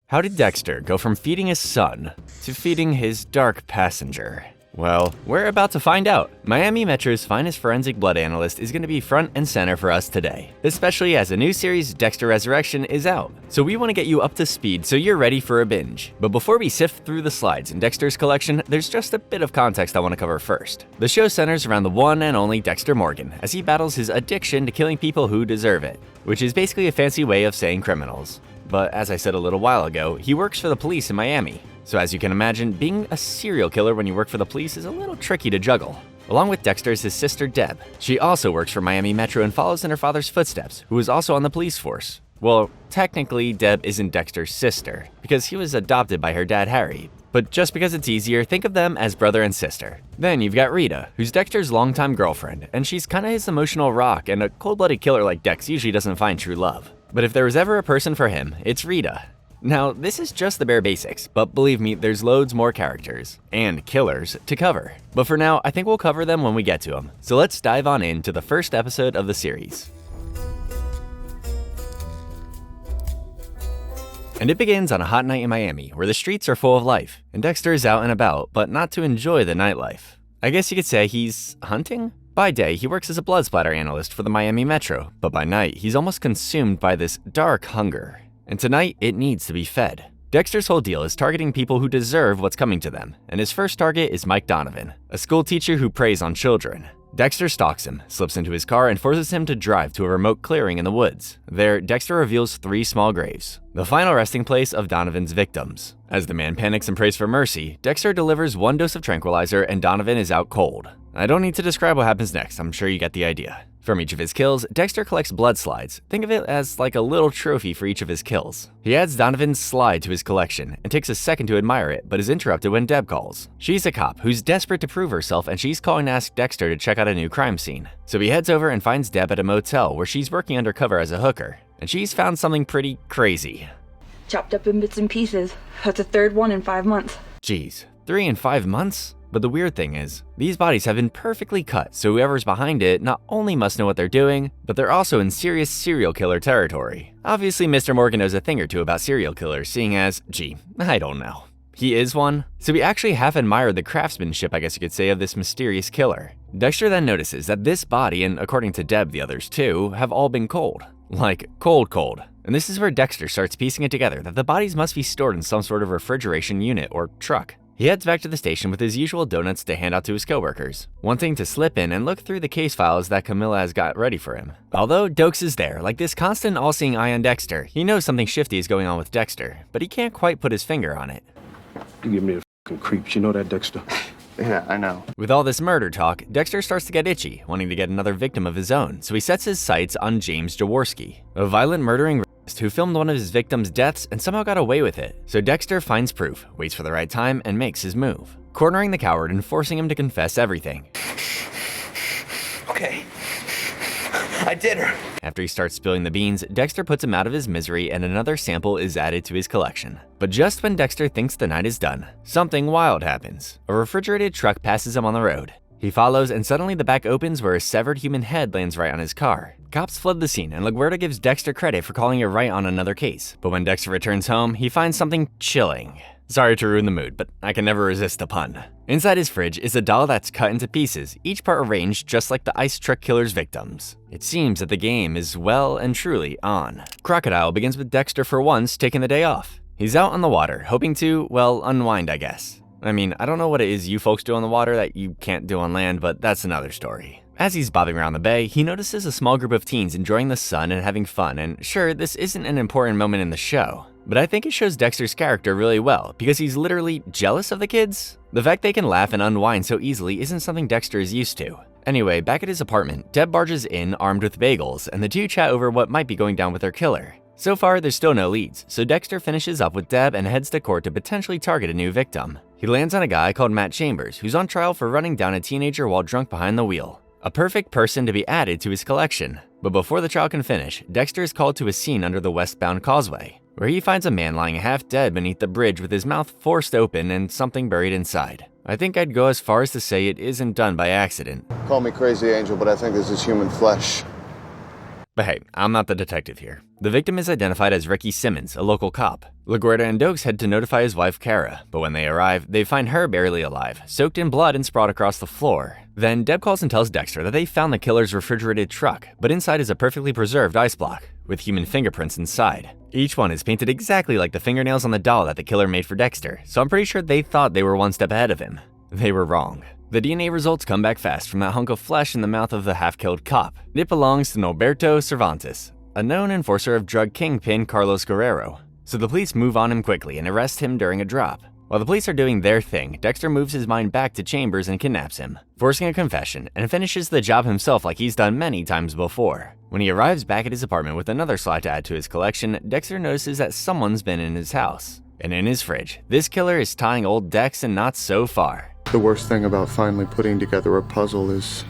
How did Dexter go from feeding his son to feeding his dark passenger? Well, we're about to find out. Miami Metro's finest forensic blood analyst is going to be front and center for us today, especially as a new series, Dexter Resurrection, is out. So we want to get you up to speed so you're ready for a binge. But before we sift through the slides in Dexter's collection, there's just a bit of context I want to cover first. The show centers around the one and only Dexter Morgan as he battles his addiction to killing people who deserve it, which is basically a fancy way of saying criminals. But as I said a little while ago, he works for the police in Miami. So as you can imagine, being a serial killer when you work for the police is a little tricky to juggle. Along with Dexter is his sister Deb. She also works for Miami Metro and follows in her father's footsteps, who is also on the police force. Well, technically, Deb isn't Dexter's sister, because he was adopted by her dad Harry. But just because it's easier, think of them as brother and sister. Then you've got Rita, who's Dexter's longtime girlfriend, and she's kinda his emotional rock, and a cold-blooded killer like Dex usually doesn't find true love. But if there was ever a person for him, it's Rita. Now, this is just the bare basics, but believe me, there's loads more characters and killers to cover. But for now, I think we'll cover them when we get to them. So let's dive on into the first episode of the series. And it begins on a hot night in Miami, where the streets are full of life, and Dexter is out and about, but not to enjoy the nightlife. I guess you could say he's hunting? By day, he works as a blood-spatter analyst for the Miami Metro, but by night, he's almost consumed by this dark hunger. And tonight, it needs to be fed. Dexter's whole deal is targeting people who deserve what's coming to them, and his first target is Mike Donovan, a school teacher who preys on children. Dexter stalks him, slips into his car, and forces him to drive to a remote clearing in the woods. There, Dexter reveals 3 small graves, the final resting place of Donovan's victims. As the man panics and prays for mercy, Dexter delivers 1 dose of tranquilizer and Donovan is out cold. I don't need to describe what happens next, I'm sure you get the idea. From each of his kills, Dexter collects blood slides. Think of it as like a little trophy for each of his kills. He adds Donovan's slide to his collection and takes a second to admire it, but is interrupted when Deb calls. She's a cop who's desperate to prove herself, and she's calling to ask Dexter to check out a new crime scene. So he heads over and finds Deb at a motel where she's working undercover as a hooker, and she's found something pretty crazy. Chopped up in bits and pieces. That's a 3rd one in 5 months. Geez, 3 in 5 months? But the weird thing is, these bodies have been perfectly cut, so whoever's behind it not only must know what they're doing, but they're also in serious serial killer territory. Obviously, Mr. Morgan knows a thing or two about serial killers, seeing as, I don't know. He is one, so we actually half admired the craftsmanship, I guess you could say, of this mysterious killer. Dexter then notices that this body, and according to Deb, the others too, have all been cold. Like, cold. And this is where Dexter starts piecing it together that the bodies must be stored in some sort of refrigeration unit or truck. He heads back to the station with his usual donuts to hand out to his coworkers, wanting to slip in and look through the case files that Camilla has got ready for him. Although Doakes is there, like this constant all-seeing eye on Dexter, he knows something shifty is going on with Dexter, but he can't quite put his finger on it. You give me the f***ing creeps, you know that, Dexter? Yeah, I know. With all this murder talk, Dexter starts to get itchy, wanting to get another victim of his own, so he sets his sights on James Jaworski, a violent murdering who filmed one of his victims' deaths and somehow got away with it. So Dexter finds proof, waits for the right time, and makes his move, cornering the coward and forcing him to confess everything. Okay, I did her. After he starts spilling the beans, Dexter puts him out of his misery and another sample is added to his collection. But just when Dexter thinks the night is done, something wild happens. A refrigerated truck passes him on the road. He follows, and suddenly the back opens where a severed human head lands right on his car. Cops flood the scene, and LaGuerta gives Dexter credit for calling it right on another case. But when Dexter returns home, he finds something chilling. Sorry to ruin the mood, but I can never resist a pun. Inside his fridge is a doll that's cut into pieces, each part arranged just like the ice truck killer's victims. It seems that the game is well and truly on. Crocodile begins with Dexter for once taking the day off. He's out on the water, hoping to, well, unwind, I guess. I mean, I don't know what it is you folks do on the water that you can't do on land, but that's another story. As he's bobbing around the bay, he notices a small group of teens enjoying the sun and having fun, and sure, this isn't an important moment in the show, but I think it shows Dexter's character really well, because he's literally jealous of the kids. The fact they can laugh and unwind so easily isn't something Dexter is used to. Anyway, back at his apartment, Deb barges in armed with bagels, and the two chat over what might be going down with their killer. So far, there's still no leads, so Dexter finishes up with Deb and heads to court to potentially target a new victim. He lands on a guy called Matt Chambers, who's on trial for running down a teenager while drunk behind the wheel. A perfect person to be added to his collection. But before the trial can finish, Dexter is called to a scene under the westbound causeway, where he finds a man lying half dead beneath the bridge with his mouth forced open and something buried inside. I think I'd go as far as to say it isn't done by accident. Call me crazy, Angel, but I think this is human flesh. But hey, I'm not the detective here. The victim is identified as Ricky Simmons, a local cop. LaGuerta and Doakes head to notify his wife Kara, but when they arrive, they find her barely alive, soaked in blood and sprawled across the floor. Then Deb calls and tells Dexter that they found the killer's refrigerated truck, but inside is a perfectly preserved ice block, with human fingerprints inside. Each one is painted exactly like the fingernails on the doll that the killer made for Dexter, so I'm pretty sure they thought they were one step ahead of him. They were wrong. The DNA results come back fast from that hunk of flesh in the mouth of the half-killed cop. It belongs to Norberto Cervantes, a known enforcer of drug kingpin Carlos Guerrero. So the police move on him quickly and arrest him during a drop. While the police are doing their thing, Dexter moves his mind back to Chambers and kidnaps him, forcing a confession, and finishes the job himself like he's done many times before. When he arrives back at his apartment with another slide to add to his collection, Dexter notices that someone's been in his house. And in his fridge, this killer is tying old Dex in knots so far. The worst thing about finally putting together a puzzle is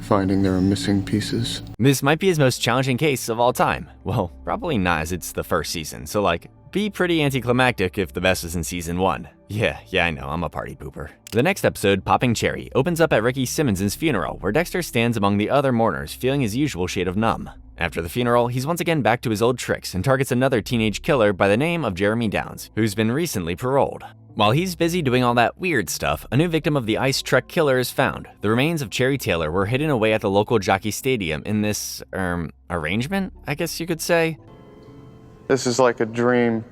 finding there are missing pieces. This might be his most challenging case of all time. Well, probably not, as it's the first season, so be pretty anticlimactic if the best was in season 1. Yeah, I know, I'm a party pooper. The next episode, Popping Cherry, opens up at Ricky Simmons' funeral, where Dexter stands among the other mourners, feeling his usual shade of numb. After the funeral, he's once again back to his old tricks and targets another teenage killer by the name of Jeremy Downs, who's been recently paroled. While he's busy doing all that weird stuff, a new victim of the ice truck killer is found. The remains of Cherry Taylor were hidden away at the local jockey stadium in this, arrangement, I guess you could say? This is like a dream.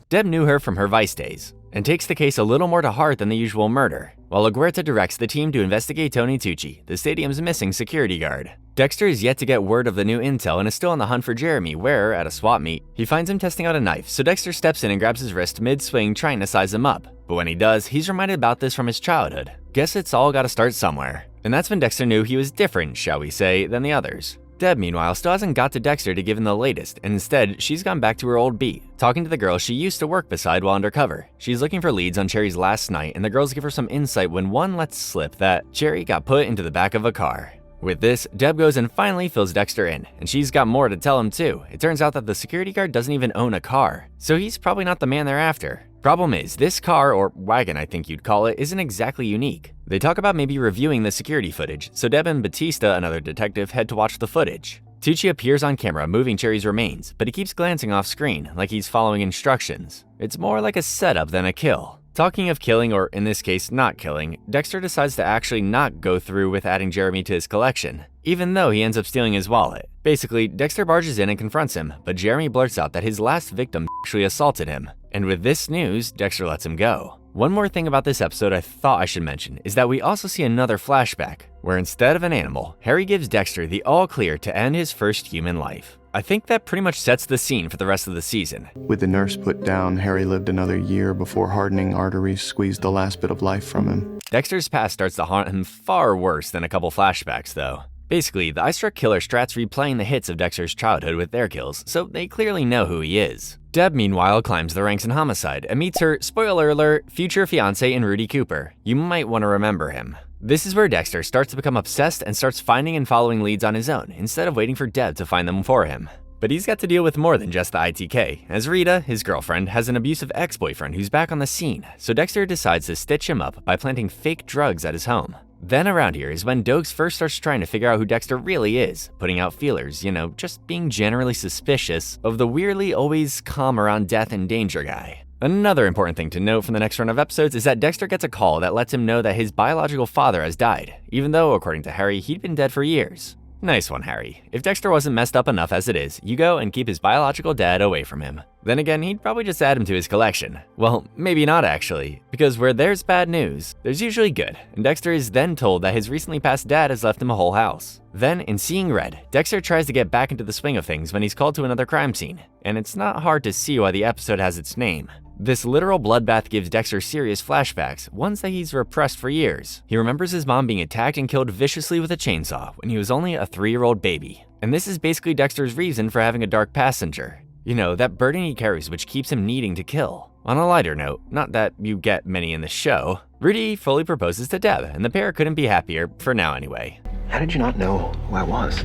Deb knew her from her Vice days, and takes the case a little more to heart than the usual murder, while LaGuerta directs the team to investigate Tony Tucci, the stadium's missing security guard. Dexter is yet to get word of the new intel and is still on the hunt for Jeremy, where, at a swap meet, he finds him testing out a knife, so Dexter steps in and grabs his wrist mid-swing trying to size him up. But when he does, he's reminded about this from his childhood. Guess it's all gotta start somewhere. And that's when Dexter knew he was different, shall we say, than the others. Deb, meanwhile, still hasn't got to Dexter to give him the latest, and instead, she's gone back to her old beat, talking to the girl she used to work beside while undercover. She's looking for leads on Cherry's last night, and the girls give her some insight when one lets slip that Cherry got put into the back of a car. With this, Deb goes and finally fills Dexter in, and she's got more to tell him too. It turns out that the security guard doesn't even own a car, so he's probably not the man they're after. Problem is, this car, or wagon I think you'd call it, isn't exactly unique. They talk about maybe reviewing the security footage, so Deb and Batista, another detective, head to watch the footage. Tucci appears on camera moving Cherry's remains, but he keeps glancing off screen, like he's following instructions. It's more like a setup than a kill. Talking of killing, or in this case not killing, Dexter decides to actually not go through with adding Jeremy to his collection, even though he ends up stealing his wallet. Basically, Dexter barges in and confronts him, but Jeremy blurts out that his last victim actually assaulted him. And with this news, Dexter lets him go. One more thing about this episode I thought I should mention is that we also see another flashback, where instead of an animal, Harry gives Dexter the all clear to end his first human life. I think that pretty much sets the scene for the rest of the season. With the nurse put down, Harry lived another year before hardening arteries squeezed the last bit of life from him. Dexter's past starts to haunt him far worse than a couple flashbacks, though. Basically, the ice truck killer strats replaying the hits of Dexter's childhood with their kills, so they clearly know who he is. Deb, meanwhile, climbs the ranks in homicide and meets her, spoiler alert, future fiancé in Rudy Cooper. You might want to remember him. This is where Dexter starts to become obsessed and starts finding and following leads on his own, instead of waiting for Deb to find them for him. But he's got to deal with more than just the ITK, as Rita, his girlfriend, has an abusive ex-boyfriend who's back on the scene, so Dexter decides to stitch him up by planting fake drugs at his home. Then around here is when Doakes first starts trying to figure out who Dexter really is, putting out feelers, just being generally suspicious of the weirdly always calm around death and danger guy. Another important thing to note from the next run of episodes is that Dexter gets a call that lets him know that his biological father has died, even though, according to Harry, he'd been dead for years. Nice one, Harry. If Dexter wasn't messed up enough as it is, you go and keep his biological dad away from him. Then again, he'd probably just add him to his collection. Well, maybe not actually, because where there's bad news, there's usually good, and Dexter is then told that his recently passed dad has left him a whole house. Then, in Seeing Red, Dexter tries to get back into the swing of things when he's called to another crime scene, and it's not hard to see why the episode has its name. This literal bloodbath gives Dexter serious flashbacks, ones that he's repressed for years. He remembers his mom being attacked and killed viciously with a chainsaw when he was only a 3-year-old baby. And this is basically Dexter's reason for having a dark passenger. That burden he carries which keeps him needing to kill. On a lighter note, not that you get many in the show, Rudy fully proposes to Deb, and the pair couldn't be happier, for now anyway. How did you not know who I was?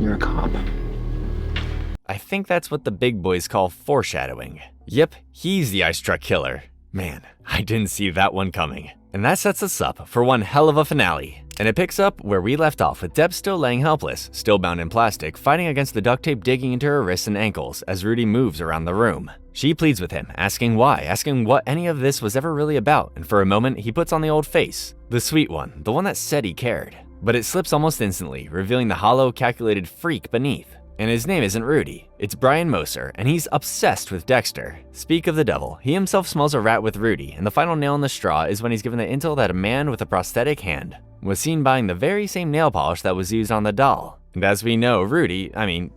You're a cop. I think that's what the big boys call foreshadowing. Yep, he's the ice truck killer. Man, I didn't see that one coming. And that sets us up for one hell of a finale. And it picks up where we left off, with Deb still laying helpless, still bound in plastic, fighting against the duct tape digging into her wrists and ankles as Rudy moves around the room. She pleads with him, asking why, asking what any of this was ever really about, and for a moment he puts on the old face, the sweet one, the one that said he cared. But it slips almost instantly, revealing the hollow, calculated freak beneath. And his name isn't Rudy, it's Brian Moser, and he's obsessed with Dexter. Speak of the devil, he himself smells a rat with Rudy, and the final nail in the straw is when he's given the intel that a man with a prosthetic hand was seen buying the very same nail polish that was used on the doll. And as we know,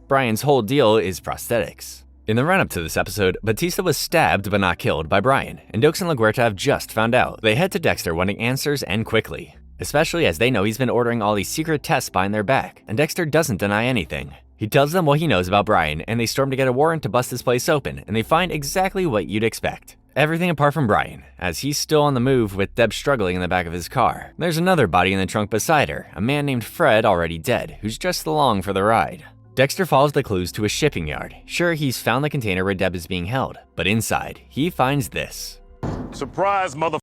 Brian's whole deal is prosthetics. In the run-up to this episode, Batista was stabbed but not killed by Brian, and Doakes and LaGuerta have just found out. They head to Dexter wanting answers, and quickly. Especially as they know he's been ordering all these secret tests behind their back, and Dexter doesn't deny anything. He tells them what he knows about Brian, and they storm to get a warrant to bust his place open, and they find exactly what you'd expect. Everything apart from Brian, as he's still on the move with Deb struggling in the back of his car. There's another body in the trunk beside her, a man named Fred already dead, who's just along for the ride. Dexter follows the clues to a shipping yard. Sure, he's found the container where Deb is being held, but inside, he finds this. Surprise, mother.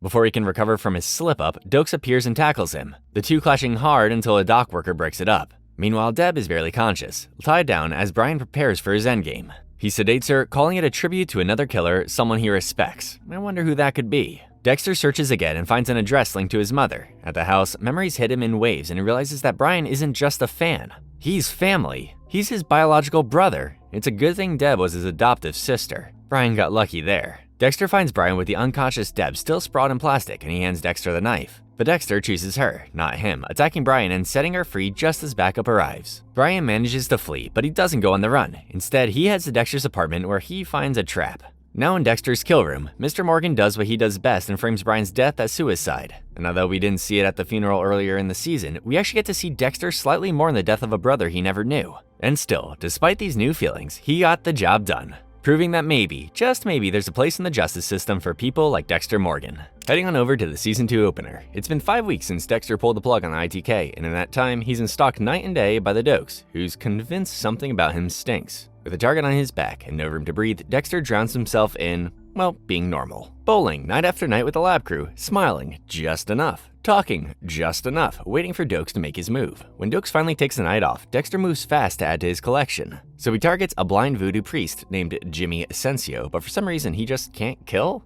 Before he can recover from his slip-up, Doakes appears and tackles him, the two clashing hard until a dock worker breaks it up. Meanwhile, Deb is barely conscious, tied down as Brian prepares for his endgame. He sedates her, calling it a tribute to another killer, someone he respects. I wonder who that could be. Dexter searches again and finds an address linked to his mother. At the house, memories hit him in waves and he realizes that Brian isn't just a fan. He's family. He's his biological brother. It's a good thing Deb was his adoptive sister. Brian got lucky there. Dexter finds Brian with the unconscious Deb still sprawled in plastic, and he hands Dexter the knife. But Dexter chooses her, not him, attacking Brian and setting her free just as backup arrives. Brian manages to flee, but he doesn't go on the run. Instead, he heads to Dexter's apartment where he finds a trap. Now in Dexter's kill room, Mr. Morgan does what he does best and frames Brian's death as suicide. And although we didn't see it at the funeral earlier in the season, we actually get to see Dexter slightly mourn the death of a brother he never knew. And still, despite these new feelings, he got the job done. Proving that maybe, just maybe, there's a place in the justice system for people like Dexter Morgan. Heading on over to the Season 2 opener. It's been 5 weeks since Dexter pulled the plug on the ITK, and in that time, he's in stalked night and day by the Doakes, who's convinced something about him stinks. With a target on his back and no room to breathe, Dexter drowns himself in, well, being normal. Bowling night after night with the lab crew, smiling just enough. Talking just enough, waiting for Doakes to make his move. When Doakes finally takes the night off, Dexter moves fast to add to his collection. So he targets a blind voodoo priest named Jimmy Asensio, but for some reason he just can't kill?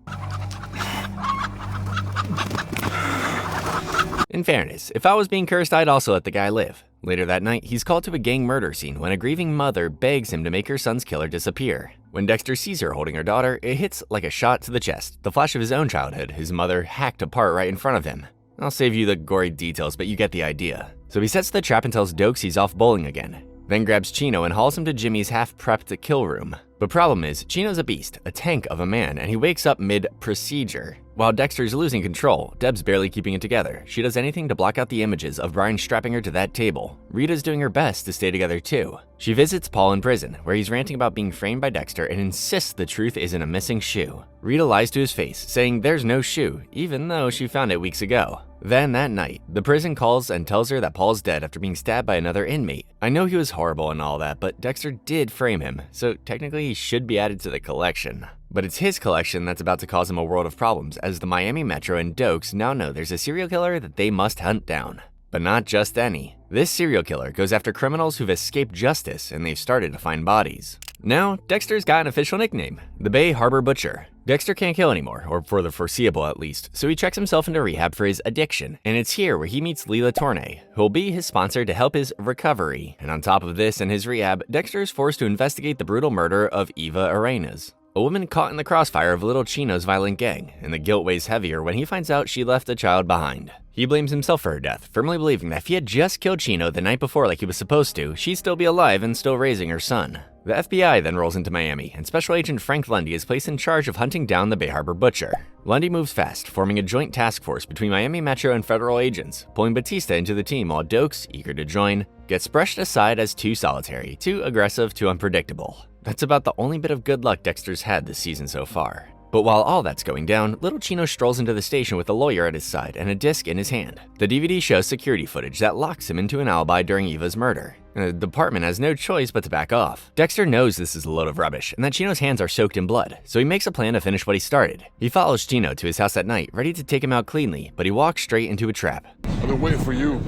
In fairness, if I was being cursed, I'd also let the guy live. Later that night, he's called to a gang murder scene when a grieving mother begs him to make her son's killer disappear. When Dexter sees her holding her daughter, it hits like a shot to the chest, the flash of his own childhood, his mother hacked apart right in front of him. I'll save you the gory details, but you get the idea. So he sets the trap and tells Doakes he's off bowling again, then grabs Chino and hauls him to Jimmy's half-prepped kill room. But problem is, Chino's a beast, a tank of a man, and he wakes up mid-procedure. While Dexter's losing control, Deb's barely keeping it together. She does anything to block out the images of Brian strapping her to that table. Rita's doing her best to stay together too. She visits Paul in prison, where he's ranting about being framed by Dexter and insists the truth isn't a missing shoe. Rita lies to his face, saying there's no shoe, even though she found it weeks ago. Then that night, the prison calls and tells her that Paul's dead after being stabbed by another inmate. I know he was horrible and all that, but Dexter did frame him, so technically he should be added to the collection. But it's his collection that's about to cause him a world of problems, as the Miami Metro and Doakes now know there's a serial killer that they must hunt down. But not just any. This serial killer goes after criminals who've escaped justice, and they've started to find bodies. Now, Dexter's got an official nickname, the Bay Harbor Butcher. Dexter can't kill anymore, or for the foreseeable at least, so he checks himself into rehab for his addiction, and it's here where he meets Lila Tornay, who'll be his sponsor to help his recovery. And on top of this and his rehab, Dexter is forced to investigate the brutal murder of Eva Arenas, a woman caught in the crossfire of Little Chino's violent gang, and the guilt weighs heavier when he finds out she left a child behind. He blames himself for her death, firmly believing that if he had just killed Chino the night before like he was supposed to, she'd still be alive and still raising her son. The FBI then rolls into Miami, and Special Agent Frank Lundy is placed in charge of hunting down the Bay Harbor Butcher. Lundy moves fast, forming a joint task force between Miami Metro and federal agents, pulling Batista into the team while Doakes, eager to join, gets brushed aside as too solitary, too aggressive, too unpredictable. That's about the only bit of good luck Dexter's had this season so far. But while all that's going down, little Chino strolls into the station with a lawyer at his side and a disc in his hand. The DVD shows security footage that locks him into an alibi during Eva's murder. The department has no choice but to back off. Dexter knows this is a load of rubbish and that Chino's hands are soaked in blood, so he makes a plan to finish what he started. He follows Chino to his house at night, ready to take him out cleanly, but he walks straight into a trap. I've been waiting for you.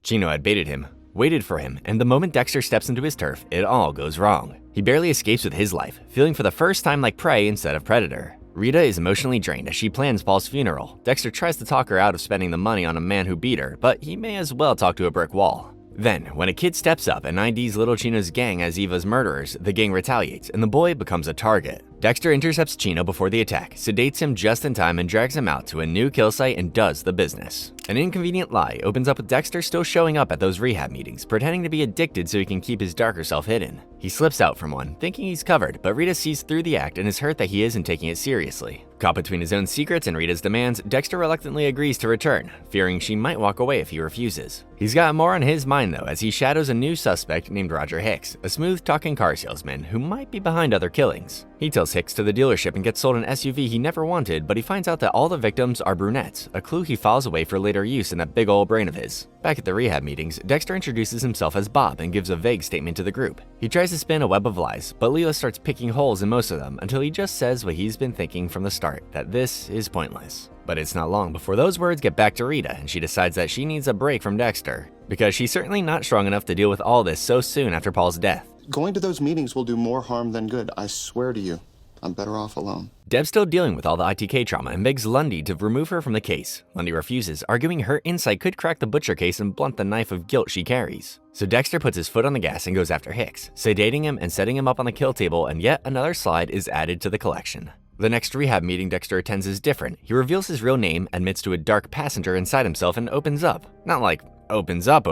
Chino had baited him, waited for him, and the moment Dexter steps into his turf, it all goes wrong. He barely escapes with his life, feeling for the first time like prey instead of predator. Rita is emotionally drained as she plans Paul's funeral. Dexter tries to talk her out of spending the money on a man who beat her, but he may as well talk to a brick wall. Then, when a kid steps up and IDs little Chino's gang as Eva's murderers, the gang retaliates and the boy becomes a target. Dexter intercepts Chino before the attack, sedates him just in time and drags him out to a new kill site and does the business. An inconvenient lie opens up with Dexter still showing up at those rehab meetings, pretending to be addicted so he can keep his darker self hidden. He slips out from one, thinking he's covered, but Rita sees through the act and is hurt that he isn't taking it seriously. Caught between his own secrets and Rita's demands, Dexter reluctantly agrees to return, fearing she might walk away if he refuses. He's got more on his mind though, as he shadows a new suspect named Roger Hicks, a smooth-talking car salesman who might be behind other killings. He tells Hicks to the dealership and gets sold an SUV he never wanted, but he finds out that all the victims are brunettes, a clue he files away for later use in that big ol' brain of his. Back at the rehab meetings, Dexter introduces himself as Bob and gives a vague statement to the group. He tries to spin a web of lies, but Lila starts picking holes in most of them until he just says what he's been thinking from the start, that this is pointless. But it's not long before those words get back to Rita and she decides that she needs a break from Dexter, because she's certainly not strong enough to deal with all this so soon after Paul's death. Going to those meetings will do more harm than good, I swear to you. I'm better off alone. Deb's still dealing with all the ITK trauma and begs Lundy to remove her from the case. Lundy refuses, arguing her insight could crack the butcher case and blunt the knife of guilt she carries. So Dexter puts his foot on the gas and goes after Hicks, sedating him and setting him up on the kill table, and yet another slide is added to the collection. The next rehab meeting Dexter attends is different. He reveals his real name, admits to a dark passenger inside himself, and opens up. Not like opens up,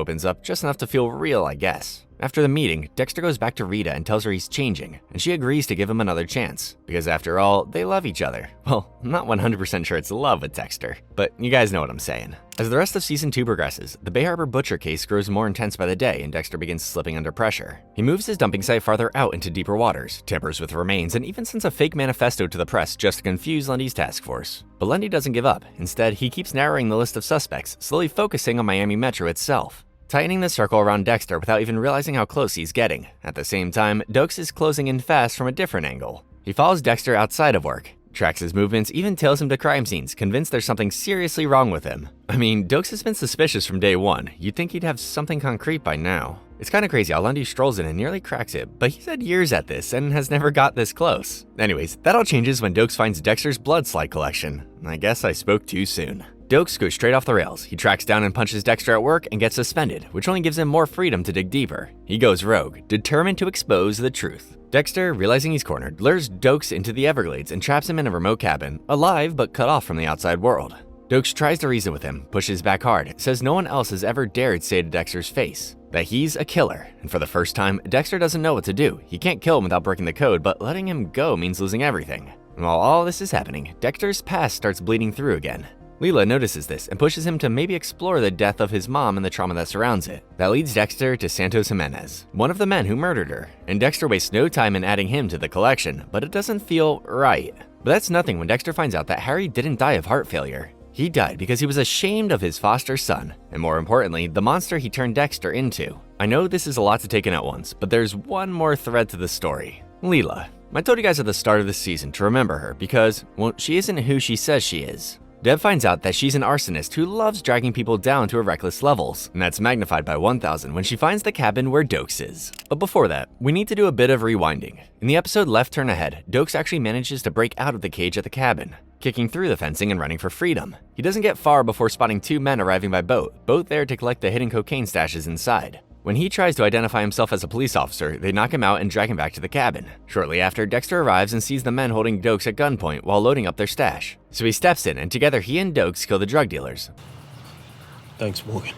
just enough to feel real, I guess. After the meeting, Dexter goes back to Rita and tells her he's changing, and she agrees to give him another chance, because after all, they love each other. Well, I'm not 100% sure it's love with Dexter, but you guys know what I'm saying. As the rest of Season 2 progresses, the Bay Harbor Butcher case grows more intense by the day and Dexter begins slipping under pressure. He moves his dumping site farther out into deeper waters, tampers with remains, and even sends a fake manifesto to the press just to confuse Lundy's task force. But Lundy doesn't give up. Instead, he keeps narrowing the list of suspects, slowly focusing on Miami Metro itself, tightening the circle around Dexter without even realizing how close he's getting. At the same time, Doakes is closing in fast from a different angle. He follows Dexter outside of work, tracks his movements, even tails him to crime scenes, convinced there's something seriously wrong with him. I mean, Doakes has been suspicious from day one. You'd think he'd have something concrete by now. It's kinda crazy how Lundy strolls in and nearly cracks it, but he's had years at this and has never got this close. Anyways, that all changes when Doakes finds Dexter's blood slide collection. I guess I spoke too soon. Doakes goes straight off the rails. He tracks down and punches Dexter at work and gets suspended, which only gives him more freedom to dig deeper. He goes rogue, determined to expose the truth. Dexter, realizing he's cornered, lures Doakes into the Everglades and traps him in a remote cabin, alive but cut off from the outside world. Doakes tries to reason with him, pushes back hard, says no one else has ever dared say to Dexter's face that he's a killer, and for the first time, Dexter doesn't know what to do. He can't kill him without breaking the code, but letting him go means losing everything. And while all this is happening, Dexter's past starts bleeding through again. Lila notices this and pushes him to maybe explore the death of his mom and the trauma that surrounds it. That leads Dexter to Santos Jimenez, one of the men who murdered her, and Dexter wastes no time in adding him to the collection, but it doesn't feel right. But that's nothing when Dexter finds out that Harry didn't die of heart failure. He died because he was ashamed of his foster son, and more importantly, the monster he turned Dexter into. I know this is a lot to take in at once, but there's one more thread to the story. Lila. I told you guys at the start of this season to remember her because, well, she isn't who she says she is. Deb finds out that she's an arsonist who loves dragging people down to reckless levels, and that's magnified by 1000 when she finds the cabin where Doakes is. But before that, we need to do a bit of rewinding. In the episode Left Turn Ahead, Doakes actually manages to break out of the cage at the cabin, kicking through the fencing and running for freedom. He doesn't get far before spotting two men arriving by boat, both there to collect the hidden cocaine stashes inside. When he tries to identify himself as a police officer, they knock him out and drag him back to the cabin. Shortly after, Dexter arrives and sees the men holding Doakes at gunpoint while loading up their stash. So he steps in, and together he and Doakes kill the drug dealers. Thanks, Morgan.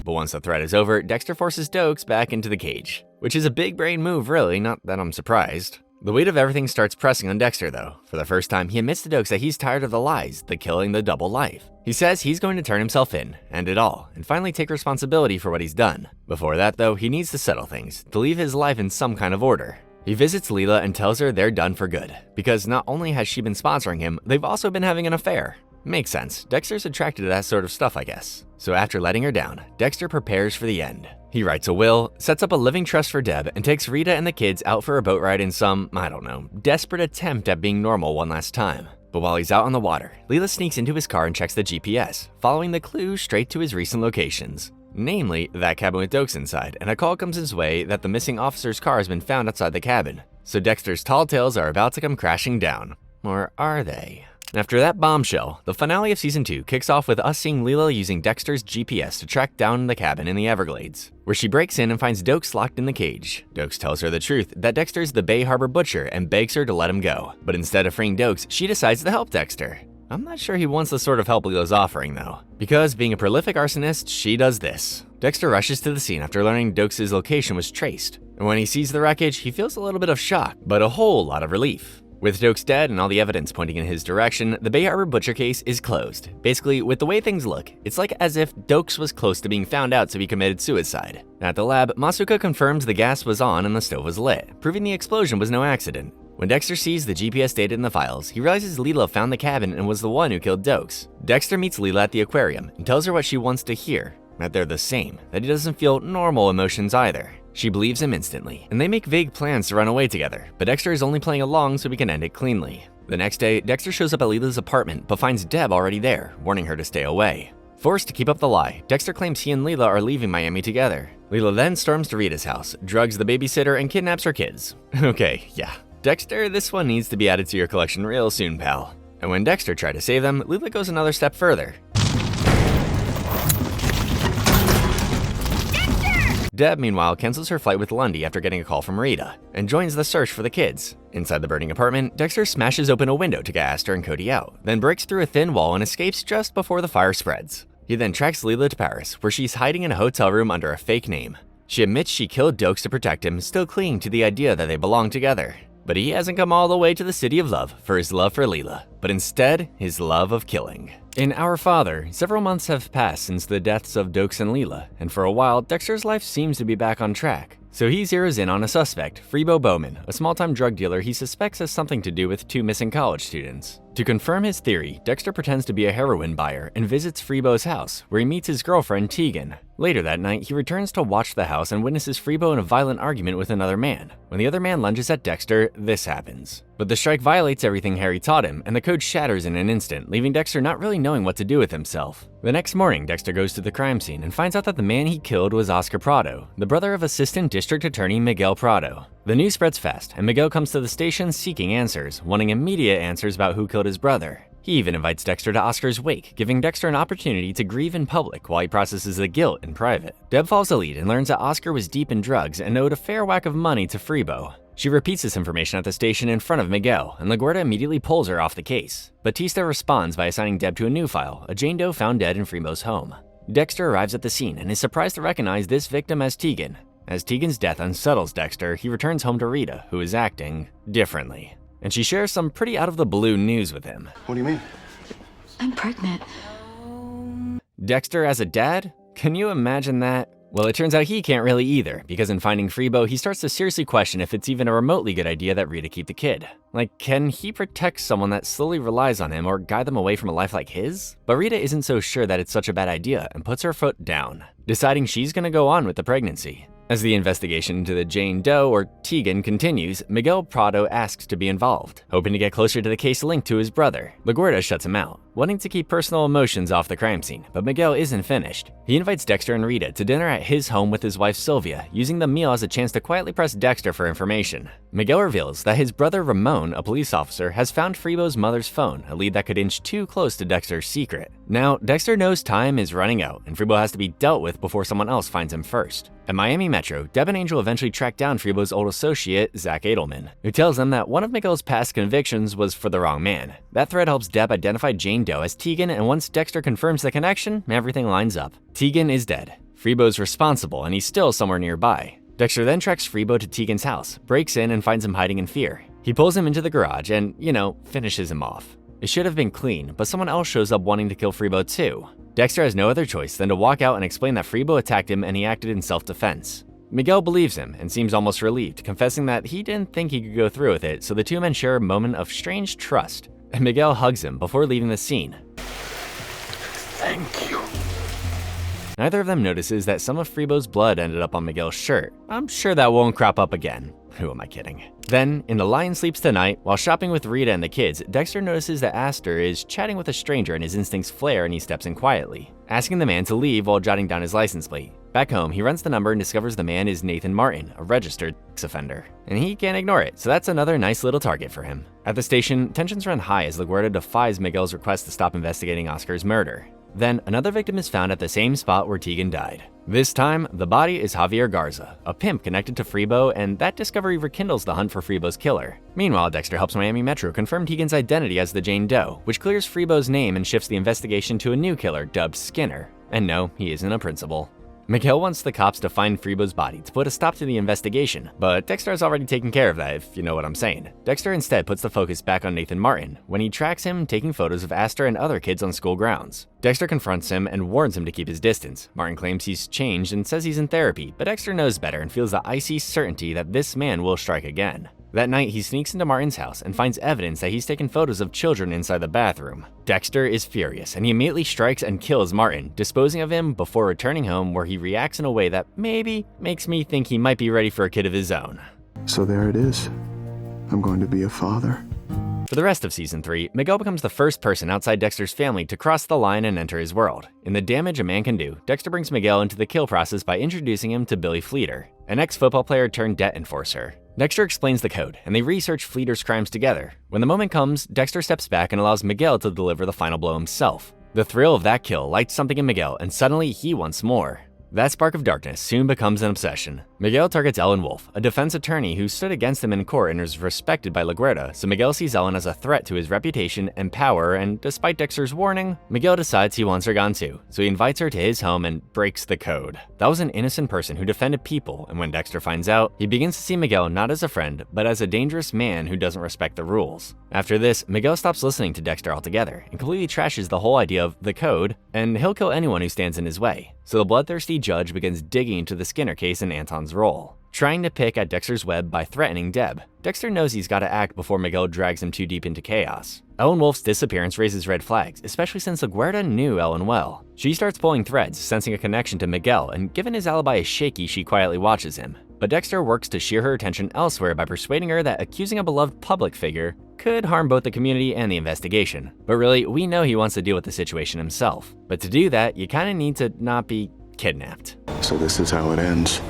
But once the threat is over, Dexter forces Doakes back into the cage, which is a big brain move really, not that I'm surprised. The weight of everything starts pressing on Dexter though. For the first time, he admits to Doakes that he's tired of the lies, the killing, the double life. He says he's going to turn himself in, end it all, and finally take responsibility for what he's done. Before that though, he needs to settle things, to leave his life in some kind of order. He visits Lila and tells her they're done for good, because not only has she been sponsoring him, they've also been having an affair. Makes sense, Dexter's attracted to that sort of stuff, I guess. So after letting her down, Dexter prepares for the end. He writes a will, sets up a living trust for Deb, and takes Rita and the kids out for a boat ride in some, I don't know, desperate attempt at being normal one last time. But while he's out on the water, Lila sneaks into his car and checks the GPS, following the clue straight to his recent locations. Namely, that cabin with Doakes inside, and a call comes his way that the missing officer's car has been found outside the cabin. So Dexter's tall tales are about to come crashing down. Or are they? After that bombshell, the finale of Season 2 kicks off with us seeing Lila using Dexter's GPS to track down the cabin in the Everglades, where she breaks in and finds Doakes locked in the cage. Doakes tells her the truth, that Dexter's the Bay Harbor butcher, and begs her to let him go. But instead of freeing Doakes, she decides to help Dexter. I'm not sure he wants the sort of help Lila's offering though, because being a prolific arsonist, she does this. Dexter rushes to the scene after learning Doakes' location was traced, and when he sees the wreckage, he feels a little bit of shock, but a whole lot of relief. With Doakes dead and all the evidence pointing in his direction, the Bay Harbor butcher case is closed. Basically, with the way things look, it's like as if Doakes was close to being found out so he committed suicide. At the lab, Masuka confirms the gas was on and the stove was lit, proving the explosion was no accident. When Dexter sees the GPS data in the files, he realizes Lila found the cabin and was the one who killed Doakes. Dexter meets Lila at the aquarium and tells her what she wants to hear, that they're the same, that he doesn't feel normal emotions either. She believes him instantly, and they make vague plans to run away together, but Dexter is only playing along so we can end it cleanly. The next day, Dexter shows up at Lila's apartment but finds Deb already there, warning her to stay away. Forced to keep up the lie, Dexter claims he and Lila are leaving Miami together. Lila then storms to Rita's house, drugs the babysitter, and kidnaps her kids. Okay, yeah. Dexter, this one needs to be added to your collection real soon, pal. And when Dexter tried to save them, Lila goes another step further. Deb, meanwhile, cancels her flight with Lundy after getting a call from Rita, and joins the search for the kids. Inside the burning apartment, Dexter smashes open a window to get Aster and Cody out, then breaks through a thin wall and escapes just before the fire spreads. He then tracks Lila to Paris, where she's hiding in a hotel room under a fake name. She admits she killed Doakes to protect him, still clinging to the idea that they belong together. But he hasn't come all the way to the city of love for his love for Lila, but instead, his love of killing. In Our Father, several months have passed since the deaths of Doakes and Lila, and for a while, Dexter's life seems to be back on track. So he zeroes in on a suspect, Freebo Bowman, a small-time drug dealer he suspects has something to do with 2 missing college students. To confirm his theory, Dexter pretends to be a heroin buyer and visits Freebo's house, where he meets his girlfriend, Tegan. Later that night, he returns to watch the house and witnesses Freebo in a violent argument with another man. When the other man lunges at Dexter, this happens. But the strike violates everything Harry taught him, and the code shatters in an instant, leaving Dexter not really knowing what to do with himself. The next morning, Dexter goes to the crime scene and finds out that the man he killed was Oscar Prado, the brother of Assistant District Attorney Miguel Prado. The news spreads fast, and Miguel comes to the station seeking answers, wanting immediate answers about who killed his brother. He even invites Dexter to Oscar's wake, giving Dexter an opportunity to grieve in public while he processes the guilt in private. Deb follows the lead and learns that Oscar was deep in drugs and owed a fair whack of money to Freebo. She repeats this information at the station in front of Miguel, and LaGuerta immediately pulls her off the case. Batista responds by assigning Deb to a new file, a Jane Doe found dead in Freebo's home. Dexter arrives at the scene and is surprised to recognize this victim as Tegan. As Tegan's death unsettles Dexter, he returns home to Rita, who is acting differently. And she shares some pretty out-of-the-blue news with him. What do you mean? I'm pregnant. Dexter as a dad? Can you imagine that? Well, it turns out he can't really either, because in finding Freebo, he starts to seriously question if it's even a remotely good idea that Rita keep the kid. Like, can he protect someone that slowly relies on him or guide them away from a life like his? But Rita isn't so sure that it's such a bad idea and puts her foot down, deciding she's gonna go on with the pregnancy. As the investigation into the Jane Doe, or Tegan, continues, Miguel Prado asks to be involved, hoping to get closer to the case linked to his brother. LaGuerta shuts him out, wanting to keep personal emotions off the crime scene, but Miguel isn't finished. He invites Dexter and Rita to dinner at his home with his wife Sylvia, using the meal as a chance to quietly press Dexter for information. Miguel reveals that his brother Ramon, a police officer, has found Freebo's mother's phone, a lead that could inch too close to Dexter's secret. Now, Dexter knows time is running out, and Freebo has to be dealt with before someone else finds him first. At Miami Metro, Deb and Angel eventually track down Freebo's old associate, Zach Edelman, who tells them that one of Miguel's past convictions was for the wrong man. That thread helps Deb identify Jane Doe as Tegan, and once Dexter confirms the connection, everything lines up. Tegan is dead. Freebo's responsible, and he's still somewhere nearby. Dexter then tracks Freebo to Tegan's house, breaks in, and finds him hiding in fear. He pulls him into the garage and, finishes him off. It should have been clean, but someone else shows up wanting to kill Freebo too. Dexter has no other choice than to walk out and explain that Freebo attacked him and he acted in self-defense. Miguel believes him and seems almost relieved, confessing that he didn't think he could go through with it, so the two men share a moment of strange trust, and Miguel hugs him before leaving the scene. Thank you. Neither of them notices that some of Freebo's blood ended up on Miguel's shirt. I'm sure that won't crop up again. Who am I kidding? Then, in The Lion Sleeps Tonight, while shopping with Rita and the kids, Dexter notices that Aster is chatting with a stranger and his instincts flare and he steps in quietly, asking the man to leave while jotting down his license plate. Back home, he runs the number and discovers the man is Nathan Martin, a registered sex offender. And he can't ignore it, so that's another nice little target for him. At the station, tensions run high as LaGuerta defies Miguel's request to stop investigating Oscar's murder. Then, another victim is found at the same spot where Tegan died. This time, the body is Javier Garza, a pimp connected to Freebo, and that discovery rekindles the hunt for Freebo's killer. Meanwhile, Dexter helps Miami Metro confirm Tegan's identity as the Jane Doe, which clears Freebo's name and shifts the investigation to a new killer dubbed Skinner. And no, he isn't a principal. Miguel wants the cops to find Freebo's body to put a stop to the investigation, but Dexter has already taken care of that, if you know what I'm saying. Dexter instead puts the focus back on Nathan Martin when he tracks him taking photos of Aster and other kids on school grounds. Dexter confronts him and warns him to keep his distance. Martin claims he's changed and says he's in therapy, but Dexter knows better and feels the icy certainty that this man will strike again. That night, he sneaks into Martin's house and finds evidence that he's taken photos of children inside the bathroom. Dexter is furious, and he immediately strikes and kills Martin, disposing of him before returning home, where he reacts in a way that maybe makes me think he might be ready for a kid of his own. So there it is. I'm going to be a father. For the rest of Season 3, Miguel becomes the first person outside Dexter's family to cross the line and enter his world. In The Damage a Man Can Do, Dexter brings Miguel into the kill process by introducing him to Billy Fleeter, an ex-football player turned debt enforcer. Dexter explains the code, and they research Fleeter's crimes together. When the moment comes, Dexter steps back and allows Miguel to deliver the final blow himself. The thrill of that kill lights something in Miguel, and suddenly he wants more. That spark of darkness soon becomes an obsession. Miguel targets Ellen Wolf, a defense attorney who stood against him in court and is respected by LaGuerta, so Miguel sees Ellen as a threat to his reputation and power, and despite Dexter's warning, Miguel decides he wants her gone too, so he invites her to his home and breaks the code. That was an innocent person who defended people, and when Dexter finds out, he begins to see Miguel not as a friend, but as a dangerous man who doesn't respect the rules. After this, Miguel stops listening to Dexter altogether and completely trashes the whole idea of the code, and he'll kill anyone who stands in his way. So the bloodthirsty judge begins digging into the Skinner case and Anton's role, trying to pick at Dexter's web by threatening Deb. Dexter knows he's got to act before Miguel drags him too deep into chaos. Ellen Wolf's disappearance raises red flags, especially since LaGuerta knew Ellen well. She starts pulling threads, sensing a connection to Miguel, and given his alibi is shaky, she quietly watches him. But Dexter works to sheer her attention elsewhere by persuading her that accusing a beloved public figure could harm both the community and the investigation. But really, we know he wants to deal with the situation himself. But to do that, you kinda need to not be kidnapped. So this is how it ends.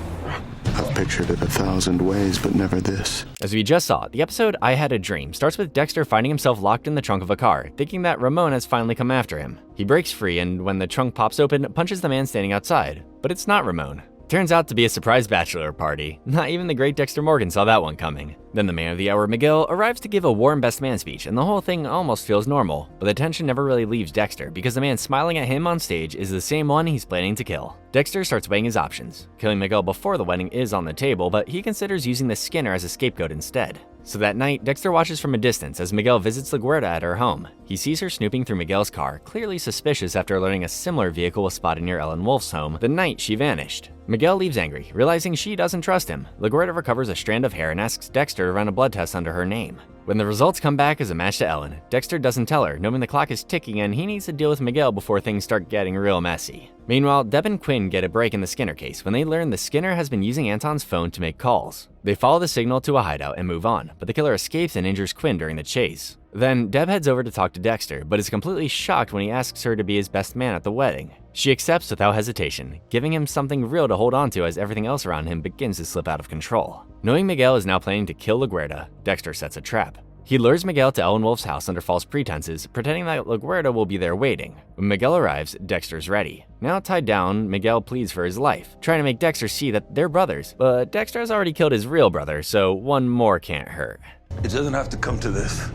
I've pictured it 1,000 ways, but never this. As we just saw, the episode I Had a Dream starts with Dexter finding himself locked in the trunk of a car, thinking that Ramon has finally come after him. He breaks free and when the trunk pops open, punches the man standing outside. But it's not Ramon. Turns out to be a surprise bachelor party. Not even the great Dexter Morgan saw that one coming. Then the man of the hour, Miguel, arrives to give a warm best man speech, and the whole thing almost feels normal. But the tension never really leaves Dexter, because the man smiling at him on stage is the same one he's planning to kill. Dexter starts weighing his options. Killing Miguel before the wedding is on the table, but he considers using the Skinner as a scapegoat instead. So that night, Dexter watches from a distance as Miguel visits LaGuerta at her home. He sees her snooping through Miguel's car, clearly suspicious after learning a similar vehicle was spotted near Ellen Wolf's home the night she vanished. Miguel leaves angry, realizing she doesn't trust him. LaGuerta recovers a strand of hair and asks Dexter to run a blood test under her name. When the results come back as a match to Ellen, Dexter doesn't tell her, knowing the clock is ticking and he needs to deal with Miguel before things start getting real messy. Meanwhile, Deb and Quinn get a break in the Skinner case when they learn the Skinner has been using Anton's phone to make calls. They follow the signal to a hideout and move on, but the killer escapes and injures Quinn during the chase. Then Deb heads over to talk to Dexter, but is completely shocked when he asks her to be his best man at the wedding. She accepts without hesitation, giving him something real to hold on to as everything else around him begins to slip out of control. Knowing Miguel is now planning to kill LaGuerta, Dexter sets a trap. He lures Miguel to Ellen Wolf's house under false pretenses, pretending that LaGuerta will be there waiting. When Miguel arrives, Dexter's ready. Now tied down, Miguel pleads for his life, trying to make Dexter see that they're brothers. But Dexter has already killed his real brother, so one more can't hurt. It doesn't have to come to this.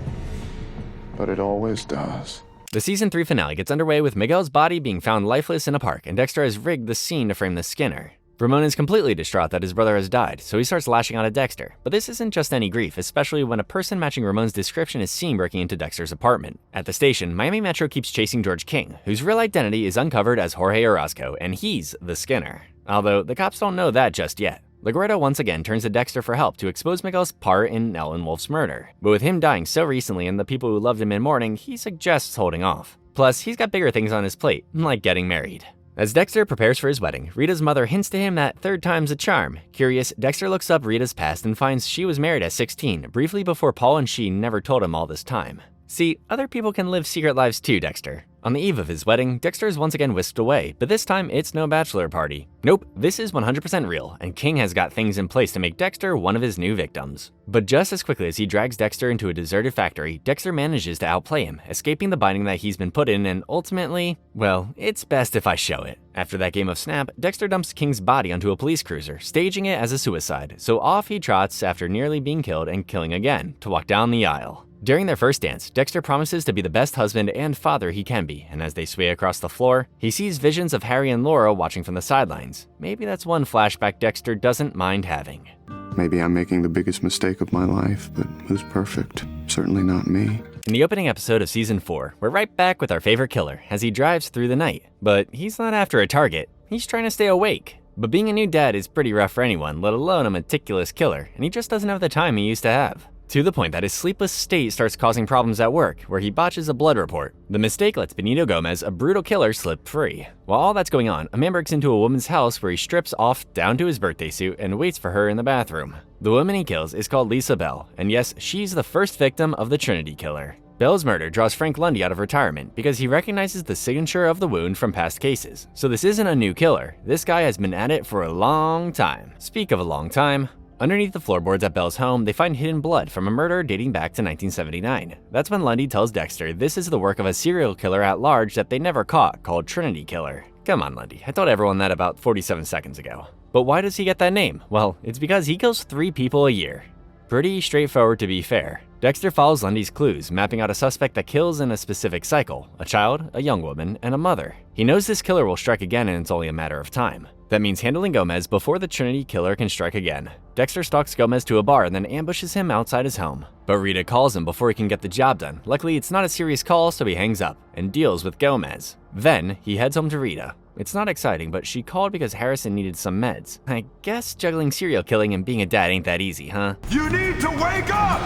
But it always does. The Season 3 finale gets underway with Miguel's body being found lifeless in a park, and Dexter has rigged the scene to frame the Skinner. Ramon is completely distraught that his brother has died, so he starts lashing out at Dexter. But this isn't just any grief, especially when a person matching Ramon's description is seen breaking into Dexter's apartment. At the station, Miami Metro keeps chasing George King, whose real identity is uncovered as Jorge Orozco, and he's the Skinner. Although, the cops don't know that just yet. LaGuerta once again turns to Dexter for help to expose Miguel's part in Ellen Wolf's murder. But with him dying so recently and the people who loved him in mourning, he suggests holding off. Plus, he's got bigger things on his plate, like getting married. As Dexter prepares for his wedding, Rita's mother hints to him that third time's a charm. Curious, Dexter looks up Rita's past and finds she was married at 16, briefly before Paul and she never told him all this time. See, other people can live secret lives too, Dexter. On the eve of his wedding, Dexter is once again whisked away, but this time it's no bachelor party. Nope, this is 100% real, and King has got things in place to make Dexter one of his new victims. But just as quickly as he drags Dexter into a deserted factory, Dexter manages to outplay him, escaping the binding that he's been put in, and ultimately, well, it's best if I show it. After that game of Snap, Dexter dumps King's body onto a police cruiser, staging it as a suicide, so off he trots after nearly being killed and killing again, to walk down the aisle. During their first dance, Dexter promises to be the best husband and father he can be, and as they sway across the floor, he sees visions of Harry and Laura watching from the sidelines. Maybe that's one flashback Dexter doesn't mind having. Maybe I'm making the biggest mistake of my life, but who's perfect? Certainly not me. In the opening episode of Season 4, we're right back with our favorite killer as he drives through the night. But he's not after a target, he's trying to stay awake. But being a new dad is pretty rough for anyone, let alone a meticulous killer, and he just doesn't have the time he used to have. To the point that his sleepless state starts causing problems at work, where he botches a blood report. The mistake lets Benito Gomez, a brutal killer, slip free. While all that's going on, a man breaks into a woman's house where he strips off down to his birthday suit and waits for her in the bathroom. The woman he kills is called Lisa Bell, and yes, she's the first victim of the Trinity killer. Bell's murder draws Frank Lundy out of retirement because he recognizes the signature of the wound from past cases. So this isn't a new killer, this guy has been at it for a long time. Speak of a long time, underneath the floorboards at Bell's home, they find hidden blood from a murder dating back to 1979. That's when Lundy tells Dexter this is the work of a serial killer at large that they never caught, called Trinity Killer. Come on, Lundy, I told everyone that about 47 seconds ago. But why does he get that name? Well, it's because he kills 3 people a year. Pretty straightforward to be fair. Dexter follows Lundy's clues, mapping out a suspect that kills in a specific cycle: a child, a young woman, and a mother. He knows this killer will strike again and it's only a matter of time. That means handling Gomez before the Trinity killer can strike again. Dexter stalks Gomez to a bar and then ambushes him outside his home. But Rita calls him before he can get the job done. Luckily, it's not a serious call, so he hangs up and deals with Gomez. Then, he heads home to Rita. It's not exciting, but she called because Harrison needed some meds. I guess juggling serial killing and being a dad ain't that easy, huh? You need to wake up!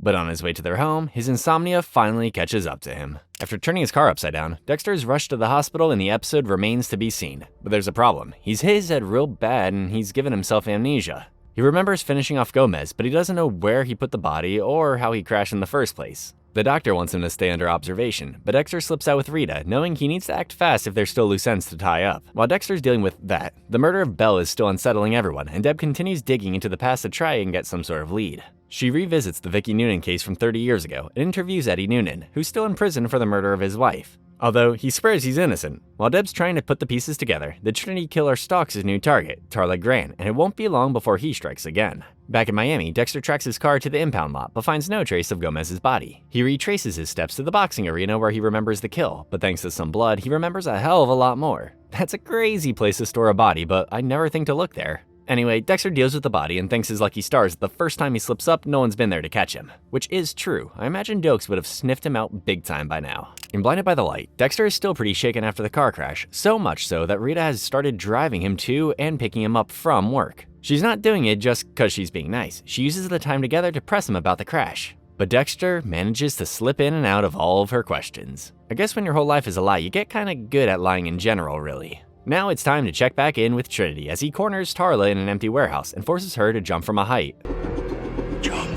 But on his way to their home, his insomnia finally catches up to him. After turning his car upside down, Dexter is rushed to the hospital and the episode remains to be seen. But there's a problem. He's hit his head real bad and he's given himself amnesia. He remembers finishing off Gomez, but he doesn't know where he put the body or how he crashed in the first place. The doctor wants him to stay under observation, but Dexter slips out with Rita, knowing he needs to act fast if there's still loose ends to tie up. While Dexter's dealing with that, the murder of Bell is still unsettling everyone, and Deb continues digging into the past to try and get some sort of lead. She revisits the Vicki Noonan case from 30 years ago and interviews Eddie Noonan, who's still in prison for the murder of his wife. Although he swears he's innocent. While Deb's trying to put the pieces together, the Trinity killer stalks his new target, Tarla Grant, and it won't be long before he strikes again. Back in Miami, Dexter tracks his car to the impound lot, but finds no trace of Gomez's body. He retraces his steps to the boxing arena where he remembers the kill, but thanks to some blood, he remembers a hell of a lot more. That's a crazy place to store a body, but I never think to look there. Anyway, Dexter deals with the body and thanks his lucky stars that the first time he slips up, no one's been there to catch him. Which is true. I imagine Doakes would have sniffed him out big time by now. In Blinded by the Light, Dexter is still pretty shaken after the car crash, so much so that Rita has started driving him to and picking him up from work. She's not doing it just because she's being nice. She uses the time together to press him about the crash. But Dexter manages to slip in and out of all of her questions. I guess when your whole life is a lie, you get kinda good at lying in general, really. Now it's time to check back in with Trinity as he corners Tarla in an empty warehouse and forces her to jump from a height. Jump.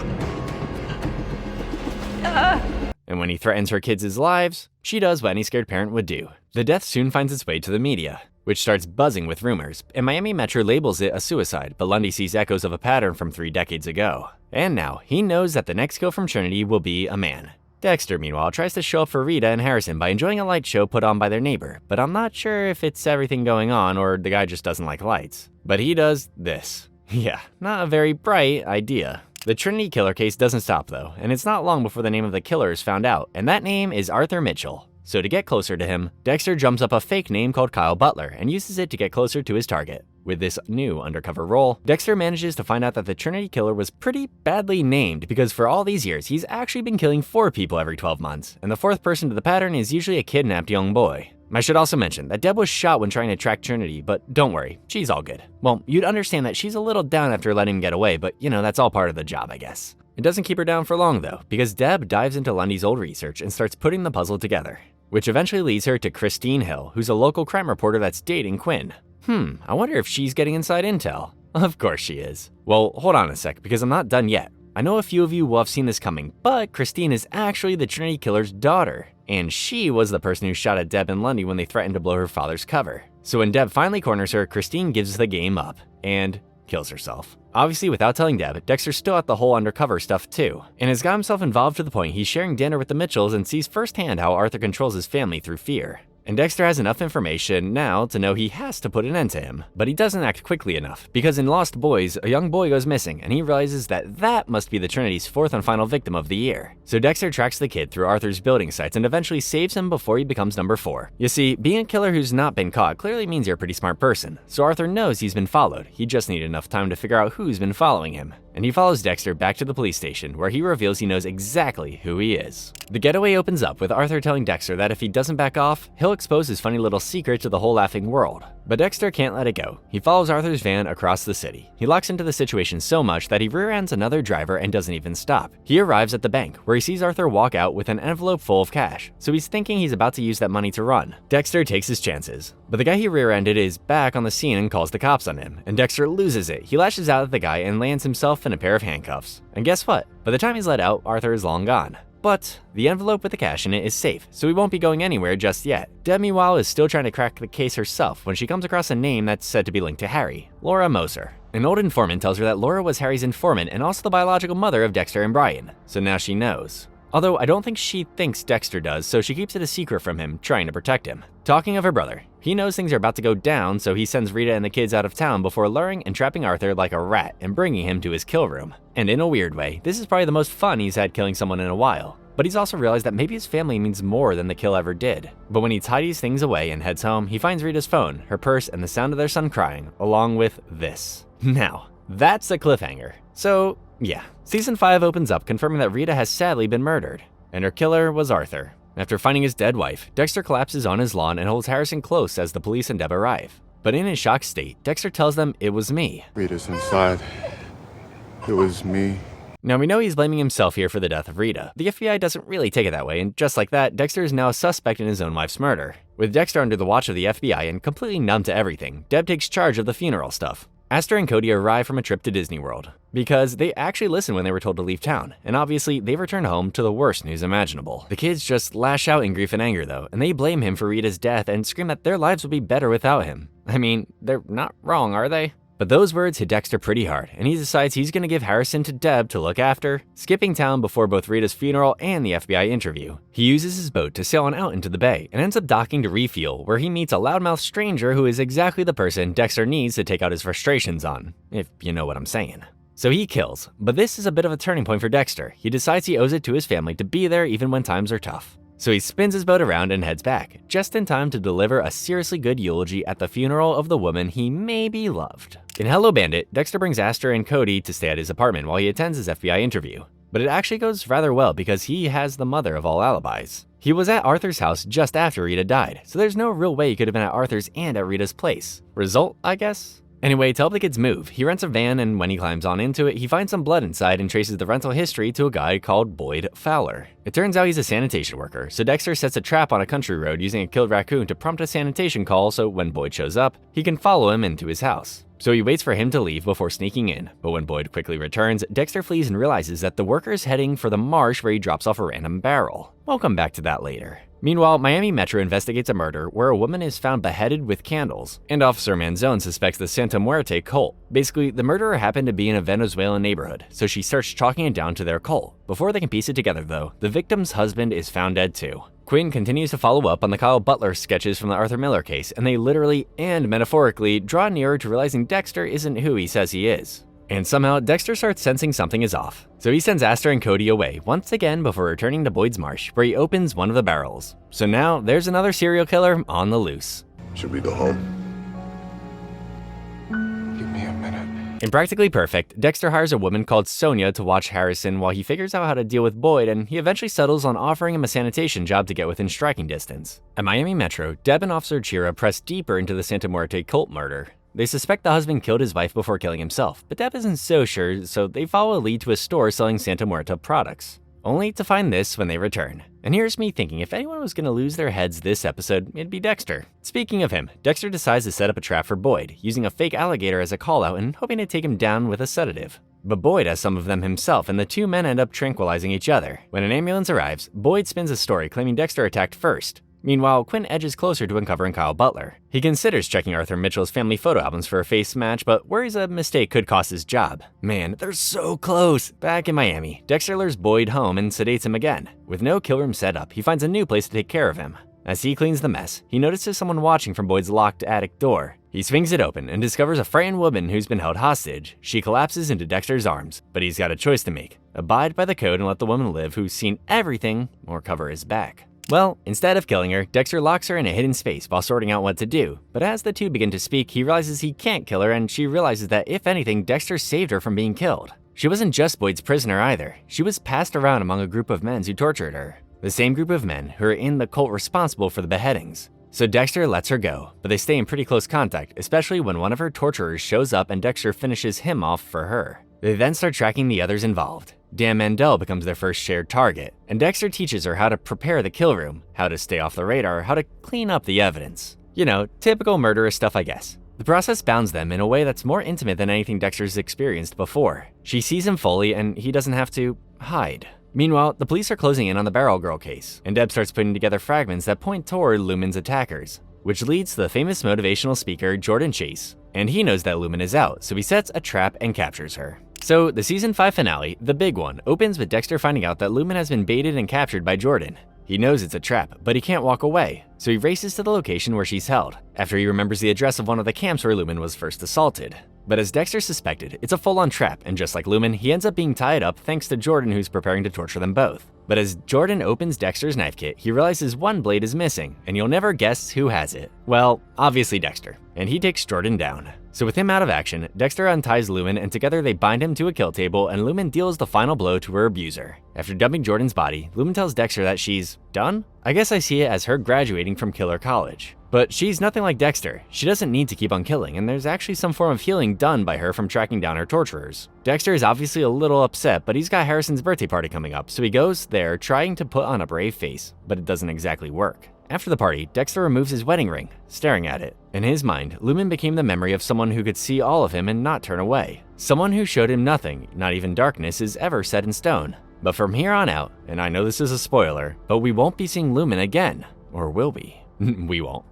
And when he threatens her kids' lives, she does what any scared parent would do. The death soon finds its way to the media, which starts buzzing with rumors, and Miami Metro labels it a suicide, but Lundy sees echoes of a pattern from 3 decades ago. And now, he knows that the next kill from Trinity will be a man. Dexter, meanwhile, tries to show up for Rita and Harrison by enjoying a light show put on by their neighbor, but I'm not sure if it's everything going on or the guy just doesn't like lights. But he does this. Yeah, not a very bright idea. The Trinity killer case doesn't stop though, and it's not long before the name of the killer is found out, and that name is Arthur Mitchell. So to get closer to him, Dexter jumps up a fake name called Kyle Butler and uses it to get closer to his target. With this new undercover role, Dexter manages to find out that the Trinity killer was pretty badly named because for all these years, he's actually been killing 4 people every 12 months, and the 4th person to the pattern is usually a kidnapped young boy. I should also mention that Deb was shot when trying to track Trinity, but don't worry, she's all good. Well, you'd understand that she's a little down after letting him get away, but that's all part of the job, I guess. It doesn't keep her down for long though, because Deb dives into Lundy's old research and starts putting the puzzle together, which eventually leads her to Christine Hill, who's a local crime reporter that's dating Quinn. I wonder if she's getting inside intel. Of course she is. Well, hold on a sec, because I'm not done yet. I know a few of you will have seen this coming, but Christine is actually the Trinity killer's daughter, and she was the person who shot at Deb and Lundy when they threatened to blow her father's cover. So when Deb finally corners her, Christine gives the game up and kills herself. Obviously, without telling Deb, Dexter's still at the whole undercover stuff too, and has got himself involved to the point he's sharing dinner with the Mitchells and sees firsthand how Arthur controls his family through fear. And Dexter has enough information now to know he has to put an end to him, but he doesn't act quickly enough, because in Lost Boys, a young boy goes missing, and he realizes that must be the Trinity's 4th and final victim of the year. So Dexter tracks the kid through Arthur's building sites and eventually saves him before he becomes number 4. You see, being a killer who's not been caught clearly means you're a pretty smart person, so Arthur knows he's been followed. He just needed enough time to figure out who's been following him. And he follows Dexter back to the police station, where he reveals he knows exactly who he is. The getaway opens up with Arthur telling Dexter that if he doesn't back off, he'll expose his funny little secret to the whole laughing world. But Dexter can't let it go. He follows Arthur's van across the city. He locks into the situation so much that he rear-ends another driver and doesn't even stop. He arrives at the bank, where he sees Arthur walk out with an envelope full of cash, so he's thinking he's about to use that money to run. Dexter takes his chances, but the guy he rear-ended is back on the scene and calls the cops on him, and Dexter loses it. He lashes out at the guy and lands himself in a pair of handcuffs. And guess what? By the time he's let out, Arthur is long gone. But the envelope with the cash in it is safe, so he won't be going anywhere just yet. Deb, meanwhile, is still trying to crack the case herself when she comes across a name that's said to be linked to Harry, Laura Moser. An old informant tells her that Laura was Harry's informant and also the biological mother of Dexter and Brian, so now she knows. Although I don't think she thinks Dexter does, so she keeps it a secret from him, trying to protect him. Talking of her brother, he knows things are about to go down, so he sends Rita and the kids out of town before luring and trapping Arthur like a rat and bringing him to his kill room. And in a weird way, this is probably the most fun he's had killing someone in a while. But he's also realized that maybe his family means more than the kill ever did. But when he tidies things away and heads home, he finds Rita's phone, her purse, and the sound of their son crying, along with this. Now, that's a cliffhanger. So, yeah. Season 5 opens up confirming that Rita has sadly been murdered, and her killer was Arthur. After finding his dead wife, Dexter collapses on his lawn and holds Harrison close as the police and Deb arrive. But in his shocked state, Dexter tells them it was me. Rita's inside. It was me. Now we know he's blaming himself here for the death of Rita. The FBI doesn't really take it that way, and just like that, Dexter is now a suspect in his own wife's murder. With Dexter under the watch of the FBI and completely numb to everything, Deb takes charge of the funeral stuff. Aster and Cody arrive from a trip to Disney World, because they actually listened when they were told to leave town, and obviously they return home to the worst news imaginable. The kids just lash out in grief and anger though, and they blame him for Rita's death and scream that their lives would be better without him. I mean, they're not wrong, are they? But those words hit Dexter pretty hard, and he decides he's gonna give Harrison to Deb to look after, skipping town before both Rita's funeral and the FBI interview. He uses his boat to sail on out into the bay, and ends up docking to refuel, where he meets a loudmouth stranger who is exactly the person Dexter needs to take out his frustrations on, if you know what I'm saying. So he kills, but this is a bit of a turning point for Dexter. He decides he owes it to his family to be there even when times are tough. So he spins his boat around and heads back, just in time to deliver a seriously good eulogy at the funeral of the woman he maybe loved. In Hello Bandit, Dexter brings Aster and Cody to stay at his apartment while he attends his FBI interview. But it actually goes rather well because he has the mother of all alibis. He was at Arthur's house just after Rita died, so there's no real way he could have been at Arthur's and at Rita's place. Result, I guess? Anyway, to help the kids move, he rents a van, and when he climbs on into it, he finds some blood inside and traces the rental history to a guy called Boyd Fowler. It turns out he's a sanitation worker, so Dexter sets a trap on a country road using a killed raccoon to prompt a sanitation call so when Boyd shows up, he can follow him into his house. So he waits for him to leave before sneaking in, but when Boyd quickly returns, Dexter flees and realizes that the worker's heading for the marsh where he drops off a random barrel. We'll come back to that later. Meanwhile, Miami Metro investigates a murder where a woman is found beheaded with candles, and Officer Manzone suspects the Santa Muerte cult. Basically, the murderer happened to be in a Venezuelan neighborhood, so she starts chalking it down to their cult. Before they can piece it together though, the victim's husband is found dead too. Quinn continues to follow up on the Kyle Butler sketches from the Arthur Miller case, and they literally and metaphorically draw nearer to realizing Dexter isn't who he says he is. And somehow, Dexter starts sensing something is off. So he sends Aster and Cody away once again before returning to Boyd's Marsh, where he opens one of the barrels. So now, there's another serial killer on the loose. Should we go home? Give me a minute. In Practically Perfect, Dexter hires a woman called Sonia to watch Harrison while he figures out how to deal with Boyd, and he eventually settles on offering him a sanitation job to get within striking distance. At Miami Metro, Deb and Officer Chira press deeper into the Santa Muerte cult murder. They suspect the husband killed his wife before killing himself, but Deb isn't so sure, so they follow a lead to a store selling Santa Muerte products. Only to find this when they return. And here's me thinking if anyone was going to lose their heads this episode, it'd be Dexter. Speaking of him, Dexter decides to set up a trap for Boyd, using a fake alligator as a call-out and hoping to take him down with a sedative. But Boyd has some of them himself, and the two men end up tranquilizing each other. When an ambulance arrives, Boyd spins a story claiming Dexter attacked first. Meanwhile, Quinn edges closer to uncovering Kyle Butler. He considers checking Arthur Mitchell's family photo albums for a face match, but worries a mistake could cost his job. Man, they're so close! Back in Miami, Dexter lures Boyd home and sedates him again. With no kill room set up, he finds a new place to take care of him. As he cleans the mess, he notices someone watching from Boyd's locked attic door. He swings it open and discovers a frightened woman who's been held hostage. She collapses into Dexter's arms, but he's got a choice to make. Abide by the code and let the woman live who's seen everything, or cover his back. Well, instead of killing her, Dexter locks her in a hidden space while sorting out what to do. But as the two begin to speak, he realizes he can't kill her, and she realizes that if anything, Dexter saved her from being killed. She wasn't just Boyd's prisoner either. She was passed around among a group of men who tortured her. The same group of men who are in the cult responsible for the beheadings. So Dexter lets her go, but they stay in pretty close contact, especially when one of her torturers shows up and Dexter finishes him off for her. They then start tracking the others involved. Dan Mandel becomes their first shared target, and Dexter teaches her how to prepare the kill room, how to stay off the radar, how to clean up the evidence. You know, typical murderous stuff, I guess. The process bounds them in a way that's more intimate than anything Dexter's experienced before. She sees him fully, and he doesn't have to hide. Meanwhile, the police are closing in on the Barrel Girl case, and Deb starts putting together fragments that point toward Lumen's attackers, which leads to the famous motivational speaker Jordan Chase. And he knows that Lumen is out, so he sets a trap and captures her. So, the season 5 finale, the big one, opens with Dexter finding out that Lumen has been baited and captured by Jordan. He knows it's a trap, but he can't walk away, so he races to the location where she's held, after he remembers the address of one of the camps where Lumen was first assaulted. But as Dexter suspected, it's a full-on trap, and just like Lumen, he ends up being tied up thanks to Jordan, who's preparing to torture them both. But as Jordan opens Dexter's knife kit, he realizes one blade is missing, and you'll never guess who has it. Well, obviously Dexter, and he takes Jordan down. So with him out of action, Dexter unties Lumen, and together they bind him to a kill table, and Lumen deals the final blow to her abuser. After dumping Jordan's body, Lumen tells Dexter that she's done? I guess I see it as her graduating from Killer College. But she's nothing like Dexter. She doesn't need to keep on killing, and there's actually some form of healing done by her from tracking down her torturers. Dexter is obviously a little upset, but he's got Harrison's birthday party coming up, so he goes there trying to put on a brave face, but it doesn't exactly work. After the party, Dexter removes his wedding ring, staring at it. In his mind, Lumen became the memory of someone who could see all of him and not turn away. Someone who showed him nothing, not even darkness, is ever set in stone. But from here on out, and I know this is a spoiler, but we won't be seeing Lumen again. Or will we? We won't.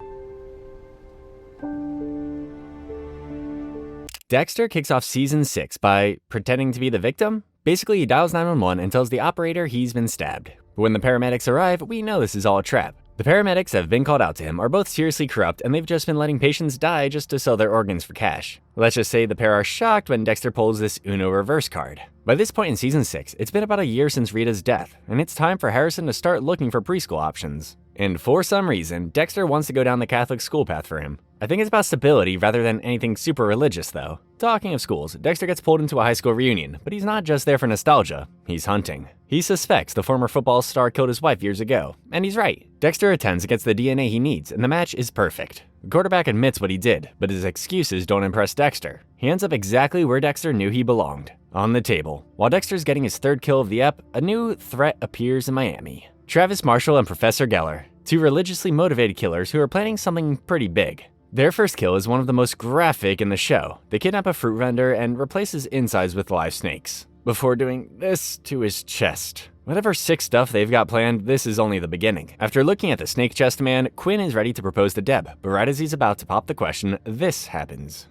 Dexter kicks off season 6 by pretending to be the victim. Basically, he dials 911 and tells the operator he's been stabbed. But when the paramedics arrive, we know this is all a trap. The paramedics that have been called out to him are both seriously corrupt, and they've just been letting patients die just to sell their organs for cash. Let's just say the pair are shocked when Dexter pulls this Uno reverse card. By this point in season 6, it's been about a year since Rita's death, and it's time for Harrison to start looking for preschool options. And for some reason, Dexter wants to go down the Catholic school path for him. I think it's about stability rather than anything super religious though. Talking of schools, Dexter gets pulled into a high school reunion, but he's not just there for nostalgia, he's hunting. He suspects the former football star killed his wife years ago, and he's right. Dexter attends and gets the DNA he needs, and the match is perfect. The quarterback admits what he did, but his excuses don't impress Dexter. He ends up exactly where Dexter knew he belonged, on the table. While Dexter's getting his third kill of the ep, a new threat appears in Miami. Travis Marshall and Professor Geller, two religiously motivated killers who are planning something pretty big. Their first kill is one of the most graphic in the show. They kidnap a fruit vendor and replace his insides with live snakes, before doing this to his chest. Whatever sick stuff they've got planned, this is only the beginning. After looking at the snake chest man, Quinn is ready to propose to Deb, but right as he's about to pop the question, this happens.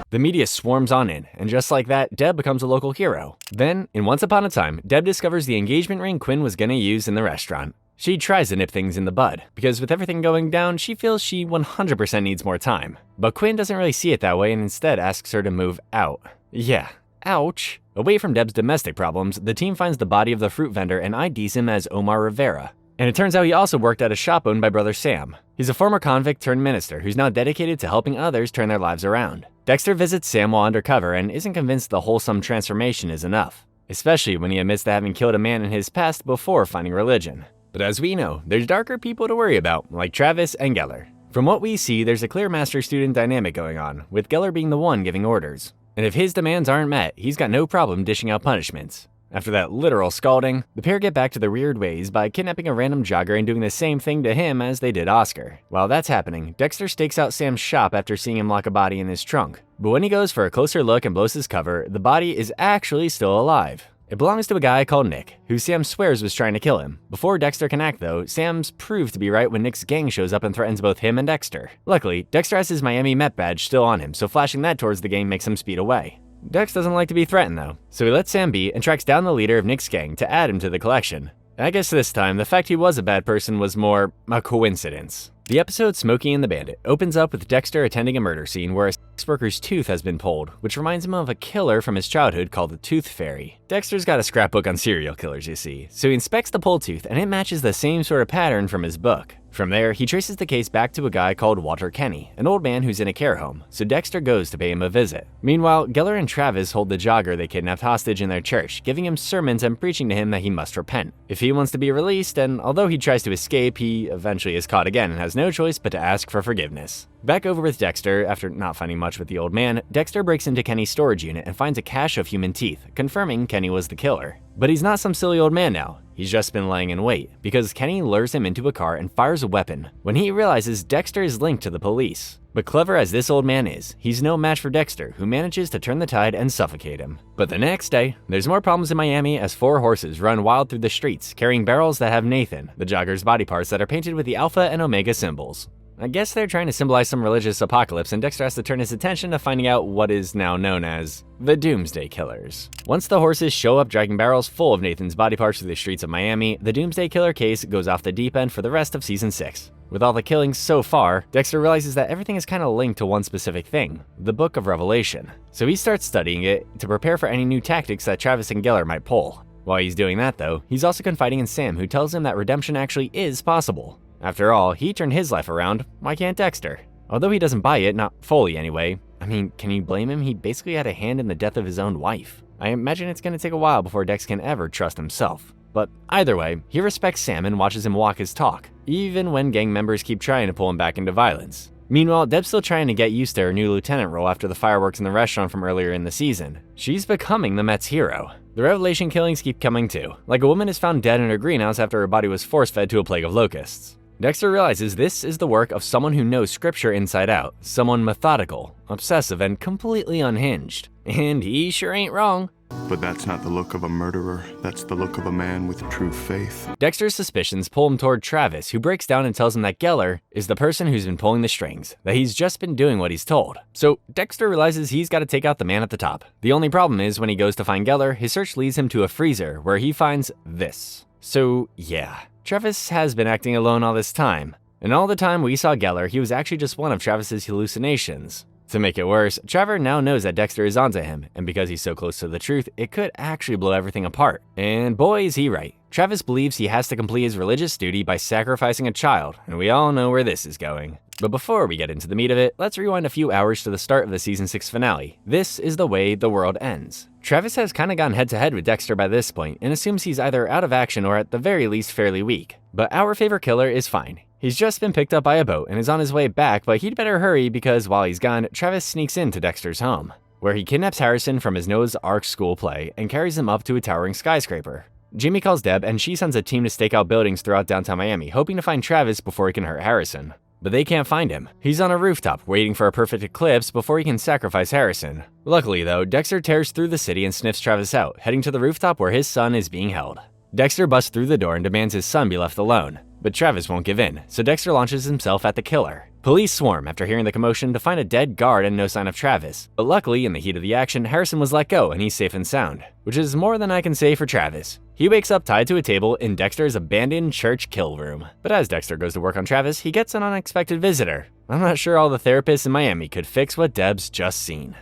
The media swarms on in, and just like that, Deb becomes a local hero. Then, in Once Upon a Time, Deb discovers the engagement ring Quinn was gonna use in the restaurant. She tries to nip things in the bud, because with everything going down, she feels she 100% needs more time. But Quinn doesn't really see it that way and instead asks her to move out. Yeah, ouch. Away from Deb's domestic problems, the team finds the body of the fruit vendor and IDs him as Omar Rivera. And it turns out he also worked at a shop owned by brother Sam. He's a former convict turned minister who's now dedicated to helping others turn their lives around. Dexter visits Sam while undercover and isn't convinced the wholesome transformation is enough, especially when he admits to having killed a man in his past before finding religion. But as we know, there's darker people to worry about, like Travis and Geller. From what we see, there's a clear master-student dynamic going on, with Geller being the one giving orders. And if his demands aren't met, he's got no problem dishing out punishments. After that literal scalding, the pair get back to their weird ways by kidnapping a random jogger and doing the same thing to him as they did Oscar. While that's happening, Dexter stakes out Sam's shop after seeing him lock a body in his trunk. But when he goes for a closer look and blows his cover, the body is actually still alive. It belongs to a guy called Nick, who Sam swears was trying to kill him. Before Dexter can act though, Sam's proved to be right when Nick's gang shows up and threatens both him and Dexter. Luckily, Dexter has his Miami Met badge still on him, so flashing that towards the gang makes him speed away. Dex doesn't like to be threatened though, so he lets Sam be and tracks down the leader of Nick's gang to add him to the collection. I guess this time, the fact he was a bad person was more a coincidence. The episode Smokey and the Bandit opens up with Dexter attending a murder scene where a sex worker's tooth has been pulled, which reminds him of a killer from his childhood called the Tooth Fairy. Dexter's got a scrapbook on serial killers, you see, so he inspects the pulled tooth and it matches the same sort of pattern from his book. From there, he traces the case back to a guy called Walter Kenny, an old man who's in a care home, so Dexter goes to pay him a visit. Meanwhile, Geller and Travis hold the jogger they kidnapped hostage in their church, giving him sermons and preaching to him that he must repent if he wants to be released, and although he tries to escape, he eventually is caught again and has no choice but to ask for forgiveness. Back over with Dexter, after not finding much with the old man, Dexter breaks into Kenny's storage unit and finds a cache of human teeth, confirming Kenny was the killer. But he's not some silly old man now. He's just been laying in wait, because Kenny lures him into a car and fires a weapon when he realizes Dexter is linked to the police. But clever as this old man is, he's no match for Dexter, who manages to turn the tide and suffocate him. But the next day, there's more problems in Miami as 4 horses run wild through the streets, carrying barrels that have Nathan, the jogger's body parts that are painted with the Alpha and Omega symbols. I guess they're trying to symbolize some religious apocalypse, and Dexter has to turn his attention to finding out what is now known as the Doomsday Killers. Once the horses show up dragging barrels full of Nathan's body parts through the streets of Miami, the Doomsday Killer case goes off the deep end for the rest of Season 6. With all the killings so far, Dexter realizes that everything is kind of linked to one specific thing, the Book of Revelation. So he starts studying it to prepare for any new tactics that Travis and Geller might pull. While he's doing that though, he's also confiding in Sam, who tells him that redemption actually is possible. After all, he turned his life around, why can't Dexter? Although he doesn't buy it, not fully anyway. I mean, can you blame him? He basically had a hand in the death of his own wife. I imagine it's gonna take a while before Dex can ever trust himself. But either way, he respects Sam and watches him walk his talk, even when gang members keep trying to pull him back into violence. Meanwhile, Deb's still trying to get used to her new lieutenant role after the fireworks in the restaurant from earlier in the season. She's becoming the Mets hero. The Revelation killings keep coming too, like a woman is found dead in her greenhouse after her body was force-fed to a plague of locusts. Dexter realizes this is the work of someone who knows scripture inside out, someone methodical, obsessive, and completely unhinged. And he sure ain't wrong. But that's not the look of a murderer, that's the look of a man with true faith. Dexter's suspicions pull him toward Travis, who breaks down and tells him that Geller is the person who's been pulling the strings, that he's just been doing what he's told. So Dexter realizes he's got to take out the man at the top. The only problem is when he goes to find Geller, his search leads him to a freezer where he finds this. So yeah, Travis has been acting alone all this time. And all the time we saw Geller, he was actually just one of Travis's hallucinations. To make it worse, Trevor now knows that Dexter is onto him, and because he's so close to the truth, it could actually blow everything apart. And boy is he right. Travis believes he has to complete his religious duty by sacrificing a child, and we all know where this is going. But before we get into the meat of it, let's rewind a few hours to the start of the Season 6 finale. This is the way the world ends. Travis has kinda gone head to head with Dexter by this point, and assumes he's either out of action or at the very least fairly weak. But our favorite killer is fine. He's just been picked up by a boat and is on his way back, but he'd better hurry because while he's gone, Travis sneaks into Dexter's home, where he kidnaps Harrison from his Noah's Ark school play and carries him up to a towering skyscraper. Jimmy calls Deb and she sends a team to stake out buildings throughout downtown Miami, hoping to find Travis before he can hurt Harrison. But they can't find him. He's on a rooftop, waiting for a perfect eclipse before he can sacrifice Harrison. Luckily though, Dexter tears through the city and sniffs Travis out, heading to the rooftop where his son is being held. Dexter busts through the door and demands his son be left alone. But Travis won't give in, so Dexter launches himself at the killer. Police swarm after hearing the commotion to find a dead guard and no sign of Travis. But luckily, in the heat of the action, Harrison was let go and he's safe and sound, which is more than I can say for Travis. He wakes up tied to a table in Dexter's abandoned church kill room. But as Dexter goes to work on Travis, he gets an unexpected visitor. I'm not sure all the therapists in Miami could fix what Deb's just seen.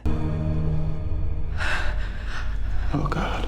Oh God.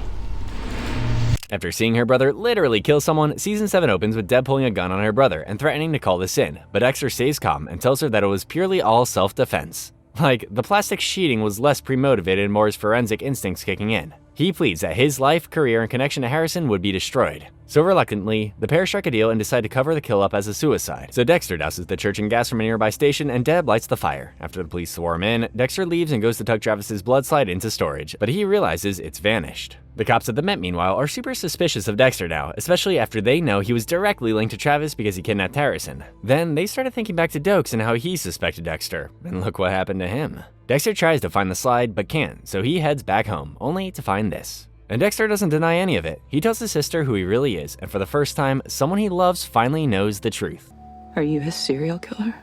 After seeing her brother literally kill someone, season 7 opens with Deb pulling a gun on her brother and threatening to call this in, but Dexter stays calm and tells her that it was purely all self-defense. Like, the plastic sheeting was less pre-motivated and more his forensic instincts kicking in. He pleads that his life, career, and connection to Harrison would be destroyed. So reluctantly, the pair strike a deal and decide to cover the kill up as a suicide. So Dexter douses the church in gas from a nearby station and Deb lights the fire. After the police swarm in, Dexter leaves and goes to tuck Travis's blood slide into storage, but he realizes it's vanished. The cops at the Met, meanwhile, are super suspicious of Dexter now, especially after they know he was directly linked to Travis because he kidnapped Harrison. Then they started thinking back to Doakes and how he suspected Dexter, and look what happened to him. Dexter tries to find the slide but can't, so he heads back home, only to find this. And Dexter doesn't deny any of it. He tells his sister who he really is, and for the first time, someone he loves finally knows the truth. Are you his serial killer?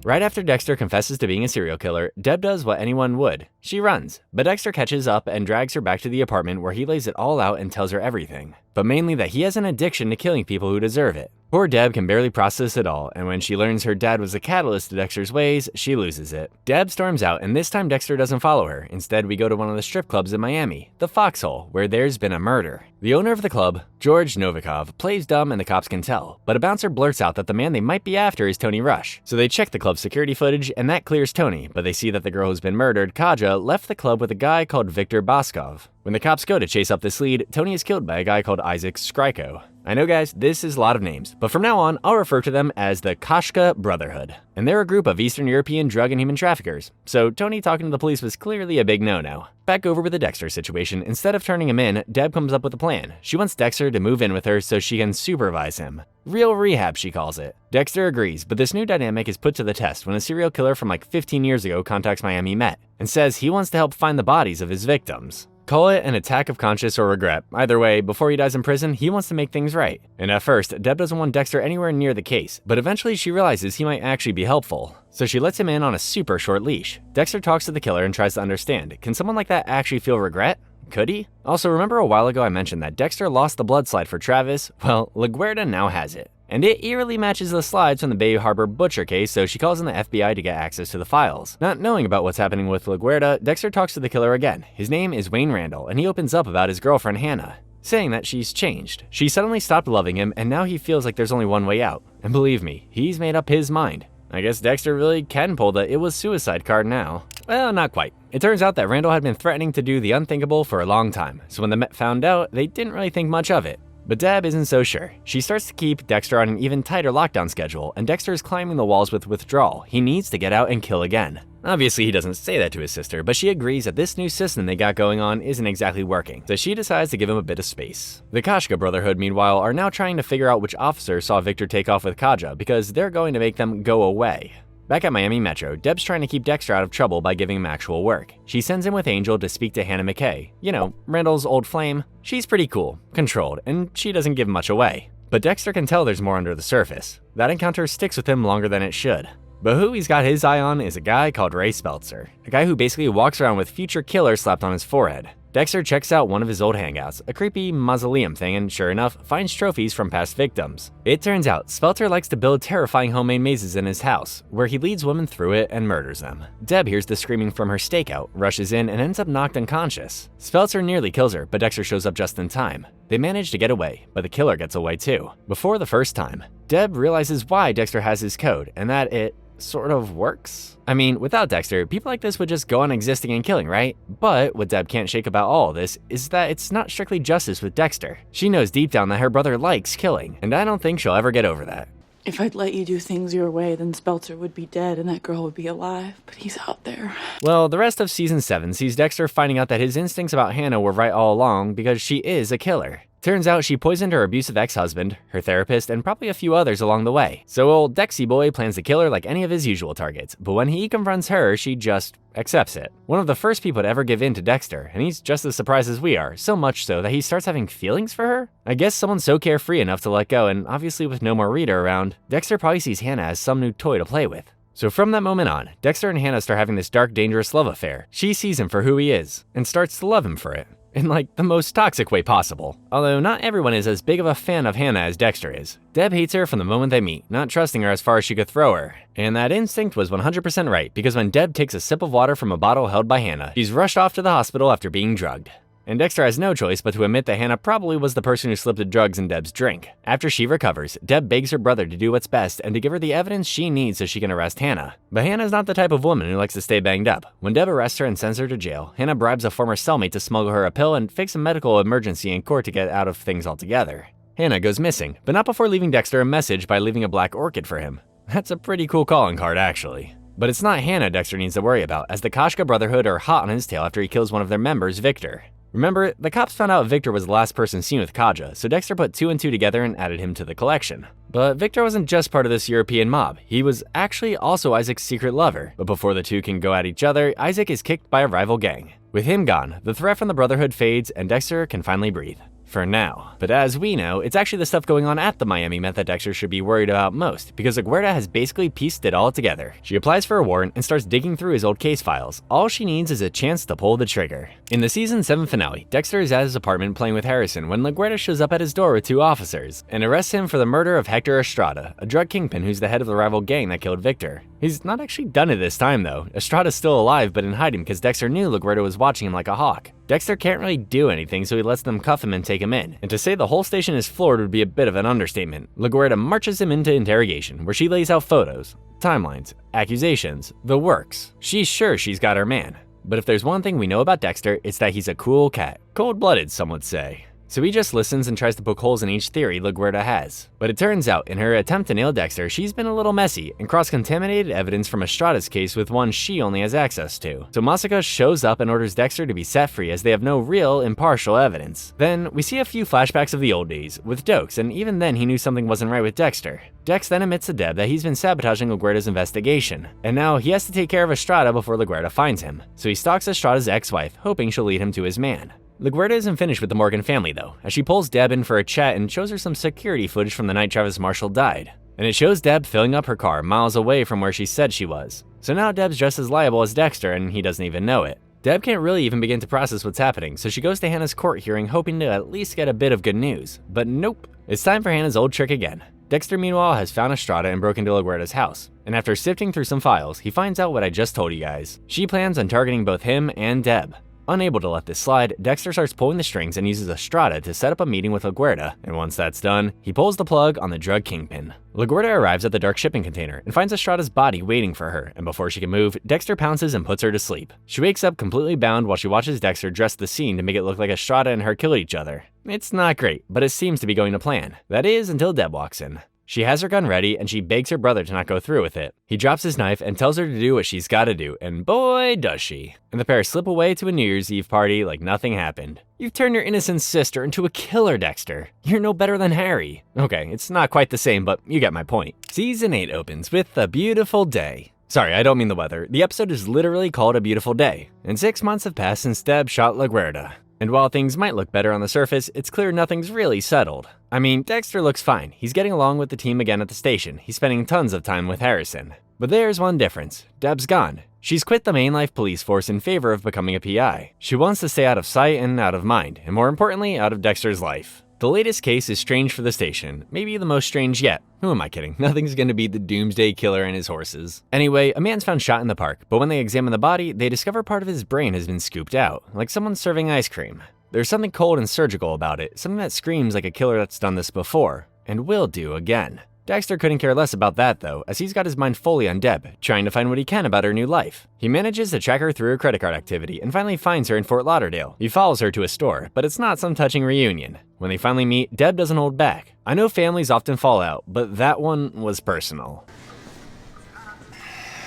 Right after Dexter confesses to being a serial killer, Deb does what anyone would. She runs, but Dexter catches up and drags her back to the apartment where he lays it all out and tells her everything. But mainly that he has an addiction to killing people who deserve it. Poor Deb can barely process it all, and when she learns her dad was the catalyst to Dexter's ways, she loses it. Deb storms out, and this time Dexter doesn't follow her. Instead, we go to one of the strip clubs in Miami, the Foxhole, where there's been a murder. The owner of the club, George Novikov, plays dumb and the cops can tell, but a bouncer blurts out that the man they might be after is Tony Rush. So they check the club's security footage, and that clears Tony, but they see that the girl who's been murdered, Kaja, left the club with a guy called Viktor Boskov. When the cops go to chase up this lead, Tony is killed by a guy called Isaac Skryko. I know guys, this is a lot of names, but from now on, I'll refer to them as the Koshka Brotherhood. And they're a group of Eastern European drug and human traffickers, so Tony talking to the police was clearly a big no-no. Back over with the Dexter situation, instead of turning him in, Deb comes up with a plan. She wants Dexter to move in with her so she can supervise him. Real rehab, she calls it. Dexter agrees, but this new dynamic is put to the test when a serial killer from like 15 years ago contacts Miami Met and says he wants to help find the bodies of his victims. Call it an attack of conscience or regret. Either way, before he dies in prison, he wants to make things right. And at first, Deb doesn't want Dexter anywhere near the case, but eventually she realizes he might actually be helpful. So she lets him in on a super short leash. Dexter talks to the killer and tries to understand. Can someone like that actually feel regret? Could he? Also, remember a while ago I mentioned that Dexter lost the blood slide for Travis? Well, LaGuerta now has it. And it eerily matches the slides from the Bay Harbor butcher case, so she calls in the FBI to get access to the files. Not knowing about what's happening with LaGuerta, Dexter talks to the killer again. His name is Wayne Randall, and he opens up about his girlfriend Hannah, saying that she's changed. She suddenly stopped loving him, and now he feels like there's only one way out. And believe me, he's made up his mind. I guess Dexter really can pull the "it was suicide" card now. Well, not quite. It turns out that Randall had been threatening to do the unthinkable for a long time, so when the Met found out, they didn't really think much of it. But Deb isn't so sure. She starts to keep Dexter on an even tighter lockdown schedule, and Dexter is climbing the walls with withdrawal. He needs to get out and kill again. Obviously, he doesn't say that to his sister, but she agrees that this new system they got going on isn't exactly working, so she decides to give him a bit of space. The Koshka Brotherhood, meanwhile, are now trying to figure out which officer saw Viktor take off with Kaja, because they're going to make them go away. Back at Miami Metro, Deb's trying to keep Dexter out of trouble by giving him actual work. She sends him with Angel to speak to Hannah McKay. You know, Randall's old flame. She's pretty cool, controlled, and she doesn't give much away. But Dexter can tell there's more under the surface. That encounter sticks with him longer than it should. But who he's got his eye on is a guy called Ray Speltzer, a guy who basically walks around with future killer slapped on his forehead. Dexter checks out one of his old hangouts, a creepy mausoleum thing, and sure enough, finds trophies from past victims. It turns out, Speltzer likes to build terrifying homemade mazes in his house, where he leads women through it and murders them. Deb hears the screaming from her stakeout, rushes in, and ends up knocked unconscious. Speltzer nearly kills her, but Dexter shows up just in time. They manage to get away, but the killer gets away too. Before the first time, Deb realizes why Dexter has his code, and that it sort of works. I mean, without Dexter, people like this would just go on existing and killing, right? But what Deb can't shake about all of this is that it's not strictly justice with Dexter. She knows deep down that her brother likes killing, and I don't think she'll ever get over that. If I'd let you do things your way, then Speltzer would be dead and that girl would be alive, but he's out there. Well, the rest of season 7 sees Dexter finding out that his instincts about Hannah were right all along because she is a killer. Turns out she poisoned her abusive ex-husband, her therapist, and probably a few others along the way. So old Dexy boy plans to kill her like any of his usual targets, but when he confronts her, she just accepts it. One of the first people to ever give in to Dexter, and he's just as surprised as we are, so much so that he starts having feelings for her? I guess someone so carefree enough to let go, and obviously with no more Rita around, Dexter probably sees Hannah as some new toy to play with. So from that moment on, Dexter and Hannah start having this dark, dangerous love affair. She sees him for who he is, and starts to love him for it. in like the most toxic way possible. Although not everyone is as big of a fan of Hannah as Dexter is. Deb hates her from the moment they meet, not trusting her as far as she could throw her. And that instinct was 100% right, because when Deb takes a sip of water from a bottle held by Hannah, she's rushed off to the hospital after being drugged. And Dexter has no choice but to admit that Hannah probably was the person who slipped the drugs in Deb's drink. After she recovers, Deb begs her brother to do what's best and to give her the evidence she needs so she can arrest Hannah. But Hannah's not the type of woman who likes to stay banged up. When Deb arrests her and sends her to jail, Hannah bribes a former cellmate to smuggle her a pill and fakes a medical emergency in court to get out of things altogether. Hannah goes missing, but not before leaving Dexter a message by leaving a black orchid for him. That's a pretty cool calling card, actually. But it's not Hannah Dexter needs to worry about, as the Koshka Brotherhood are hot on his tail after he kills one of their members, Victor. Remember, the cops found out Victor was the last person seen with Kaja, so Dexter put 2 and 2 together and added him to the collection. But Victor wasn't just part of this European mob, he was actually also Isaac's secret lover. But before the two can go at each other, Isaac is kicked by a rival gang. With him gone, the threat from the Brotherhood fades and Dexter can finally breathe. For now. But as we know, it's actually the stuff going on at the Miami Met that Dexter should be worried about most, because LaGuerta has basically pieced it all together. She applies for a warrant and starts digging through his old case files. All she needs is a chance to pull the trigger. In the season 7 finale, Dexter is at his apartment playing with Harrison when LaGuerta shows up at his door with 2 officers and arrests him for the murder of Hector Estrada, a drug kingpin who's the head of the rival gang that killed Victor. He's not actually done it this time though. Estrada's still alive but in hiding because Dexter knew LaGuerta was watching him like a hawk. Dexter can't really do anything, so he lets them cuff him and take him in. And to say the whole station is floored would be a bit of an understatement. LaGuerta marches him into interrogation, where she lays out photos, timelines, accusations, the works. She's sure she's got her man. But if there's one thing we know about Dexter, it's that he's a cool cat. Cold-blooded, some would say. So he just listens and tries to poke holes in each theory LaGuerta has. But it turns out, in her attempt to nail Dexter, she's been a little messy and cross-contaminated evidence from Estrada's case with one she only has access to. So Masaka shows up and orders Dexter to be set free as they have no real, impartial evidence. Then, we see a few flashbacks of the old days, with Doakes, and even then he knew something wasn't right with Dexter. Dex then admits to Deb that he's been sabotaging LaGuerta's investigation, and now he has to take care of Estrada before LaGuerta finds him. So he stalks Estrada's ex-wife, hoping she'll lead him to his man. LaGuerta isn't finished with the Morgan family though, as she pulls Deb in for a chat and shows her some security footage from the night Travis Marshall died. And it shows Deb filling up her car miles away from where she said she was. So now Deb's just as liable as Dexter and he doesn't even know it. Deb can't really even begin to process what's happening, so she goes to Hannah's court hearing hoping to at least get a bit of good news. But nope, it's time for Hannah's old trick again. Dexter meanwhile has found Estrada and broken into LaGuerta's house. And after sifting through some files, he finds out what I just told you guys. She plans on targeting both him and Deb. Unable to let this slide, Dexter starts pulling the strings and uses Estrada to set up a meeting with LaGuerta, and once that's done, he pulls the plug on the drug kingpin. LaGuerta arrives at the dark shipping container and finds Estrada's body waiting for her, and before she can move, Dexter pounces and puts her to sleep. She wakes up completely bound while she watches Dexter dress the scene to make it look like Estrada and her killed each other. It's not great, but it seems to be going to plan. That is, until Deb walks in. She has her gun ready and she begs her brother to not go through with it. He drops his knife and tells her to do what she's gotta do, and boy does she. And the pair slip away to a New Year's Eve party like nothing happened. You've turned your innocent sister into a killer, Dexter. You're no better than Harry. Okay, it's not quite the same, but you get my point. Season 8 opens with a beautiful day. Sorry, I don't mean the weather. The episode is literally called A Beautiful Day. And 6 months have passed since Deb shot LaGuerta. And while things might look better on the surface, it's clear nothing's really settled. I mean, Dexter looks fine. He's getting along with the team again at the station. He's spending tons of time with Harrison. But there's one difference. Deb's gone. She's quit the main life police force in favor of becoming a PI. She wants to stay out of sight and out of mind, and more importantly, out of Dexter's life. The latest case is strange for the station, maybe the most strange yet. Who am I kidding? Nothing's gonna beat the Doomsday Killer and his horses. Anyway, a man's found shot in the park, but when they examine the body, they discover part of his brain has been scooped out, like someone serving ice cream. There's something cold and surgical about it, something that screams like a killer that's done this before, and will do again. Dexter couldn't care less about that though, as he's got his mind fully on Deb, trying to find what he can about her new life. He manages to track her through her credit card activity and finally finds her in Fort Lauderdale. He follows her to a store, but it's not some touching reunion. When they finally meet, Deb doesn't hold back. I know families often fall out, but that one was personal.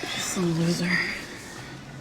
Some loser.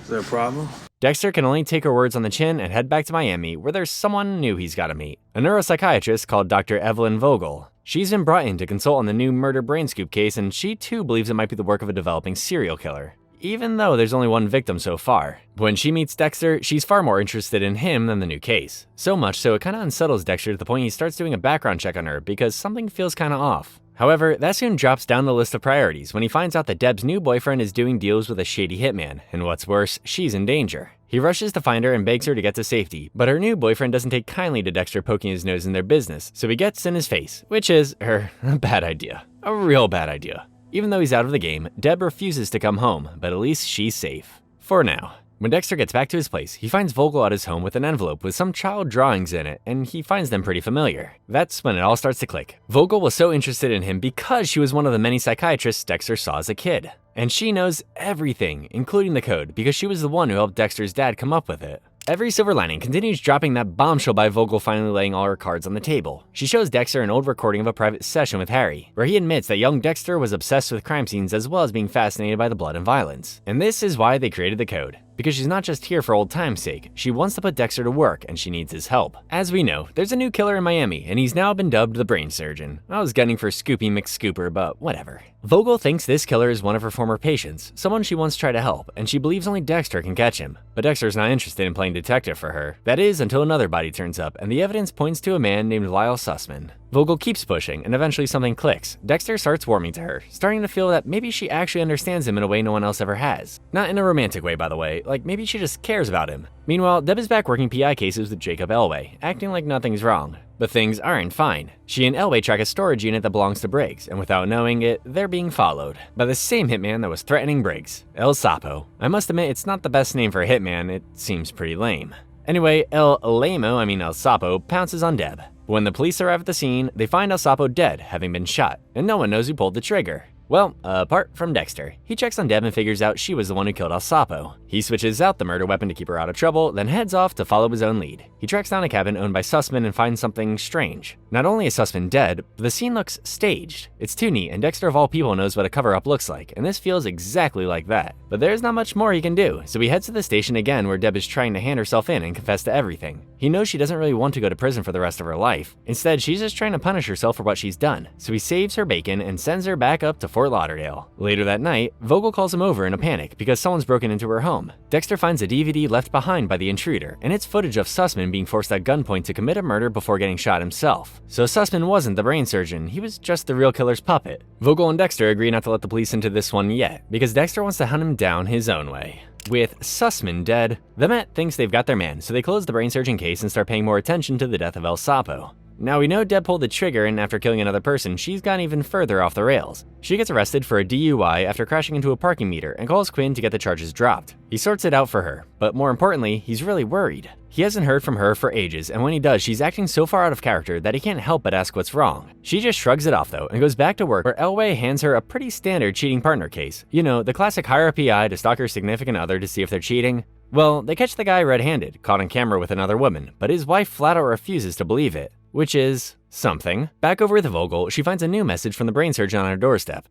Is there a problem? Dexter can only take her words on the chin and head back to Miami, where there's someone new he's gotta meet. A neuropsychiatrist called Dr. Evelyn Vogel. She's been brought in to consult on the new murder brain scoop case, and she too believes it might be the work of a developing serial killer, even though there's only one victim so far. When she meets Dexter, she's far more interested in him than the new case. So much so it kinda unsettles Dexter to the point he starts doing a background check on her because something feels kinda off. However, that soon drops down the list of priorities when he finds out that Deb's new boyfriend is doing deals with a shady hitman, and what's worse, she's in danger. He rushes to find her and begs her to get to safety, but her new boyfriend doesn't take kindly to Dexter poking his nose in their business, so he gets in his face, which is a bad idea. A real bad idea. Even though he's out of the game, Deb refuses to come home, but at least she's safe. For now. When Dexter gets back to his place, he finds Vogel at his home with an envelope with some child drawings in it, and he finds them pretty familiar. That's when it all starts to click. Vogel was so interested in him because she was one of the many psychiatrists Dexter saw as a kid. And she knows everything, including the code, because she was the one who helped Dexter's dad come up with it. Every silver lining continues dropping that bombshell by Vogel finally laying all her cards on the table. She shows Dexter an old recording of a private session with Harry, where he admits that young Dexter was obsessed with crime scenes as well as being fascinated by the blood and violence. And this is why they created the code. Because she's not just here for old time's sake, she wants to put Dexter to work and she needs his help. As we know, there's a new killer in Miami and he's now been dubbed the brain surgeon. I was gunning for Scoopy McScooper, but whatever. Vogel thinks this killer is one of her former patients, someone she once tried to help, and she believes only Dexter can catch him. But Dexter's not interested in playing detective for her. That is, until another body turns up and the evidence points to a man named Lyle Sussman. Vogel keeps pushing, and eventually something clicks. Dexter starts warming to her, starting to feel that maybe she actually understands him in a way no one else ever has. Not in a romantic way, by the way, like maybe she just cares about him. Meanwhile, Deb is back working PI cases with Jacob Elway, acting like nothing's wrong. But things aren't fine. She and Elway track a storage unit that belongs to Briggs, and without knowing it, they're being followed by the same hitman that was threatening Briggs, El Sapo. I must admit, it's not the best name for a hitman, it seems pretty lame. Anyway, El Sapo pounces on Deb. When the police arrive at the scene, they find El Sapo dead, having been shot, and no one knows who pulled the trigger. Well, apart from Dexter. He checks on Deb and figures out she was the one who killed El Sapo. He switches out the murder weapon to keep her out of trouble, then heads off to follow his own lead. He tracks down a cabin owned by Sussman and finds something strange. Not only is Sussman dead, but the scene looks staged. It's too neat, and Dexter of all people knows what a cover-up looks like, and this feels exactly like that. But there's not much more he can do, so he heads to the station again where Deb is trying to hand herself in and confess to everything. He knows she doesn't really want to go to prison for the rest of her life. Instead, she's just trying to punish herself for what she's done, so he saves her bacon and sends her back up to Fort Lauderdale. Later that night, Vogel calls him over in a panic because someone's broken into her home. Dexter finds a DVD left behind by the intruder, and it's footage of Sussman being forced at gunpoint to commit a murder before getting shot himself. So Sussman wasn't the brain surgeon, he was just the real killer's puppet. Vogel and Dexter agree not to let the police into this one yet, because Dexter wants to hunt him down his own way. With Sussman dead, the Met thinks they've got their man, so they close the brain surgeon case and start paying more attention to the death of El Sapo. Now we know Deb pulled the trigger, and after killing another person, she's gone even further off the rails. She gets arrested for a DUI after crashing into a parking meter and calls Quinn to get the charges dropped. He sorts it out for her, but more importantly, he's really worried. He hasn't heard from her for ages, and when he does, she's acting so far out of character that he can't help but ask what's wrong. She just shrugs it off though and goes back to work, where Elway hands her a pretty standard cheating partner case. You know, the classic hire a PI to stalk her significant other to see if they're cheating. Well, they catch the guy red-handed, caught on camera with another woman, but his wife flat out refuses to believe it. Which is something. Back over with Vogel, she finds a new message from the brain surgeon on her doorstep.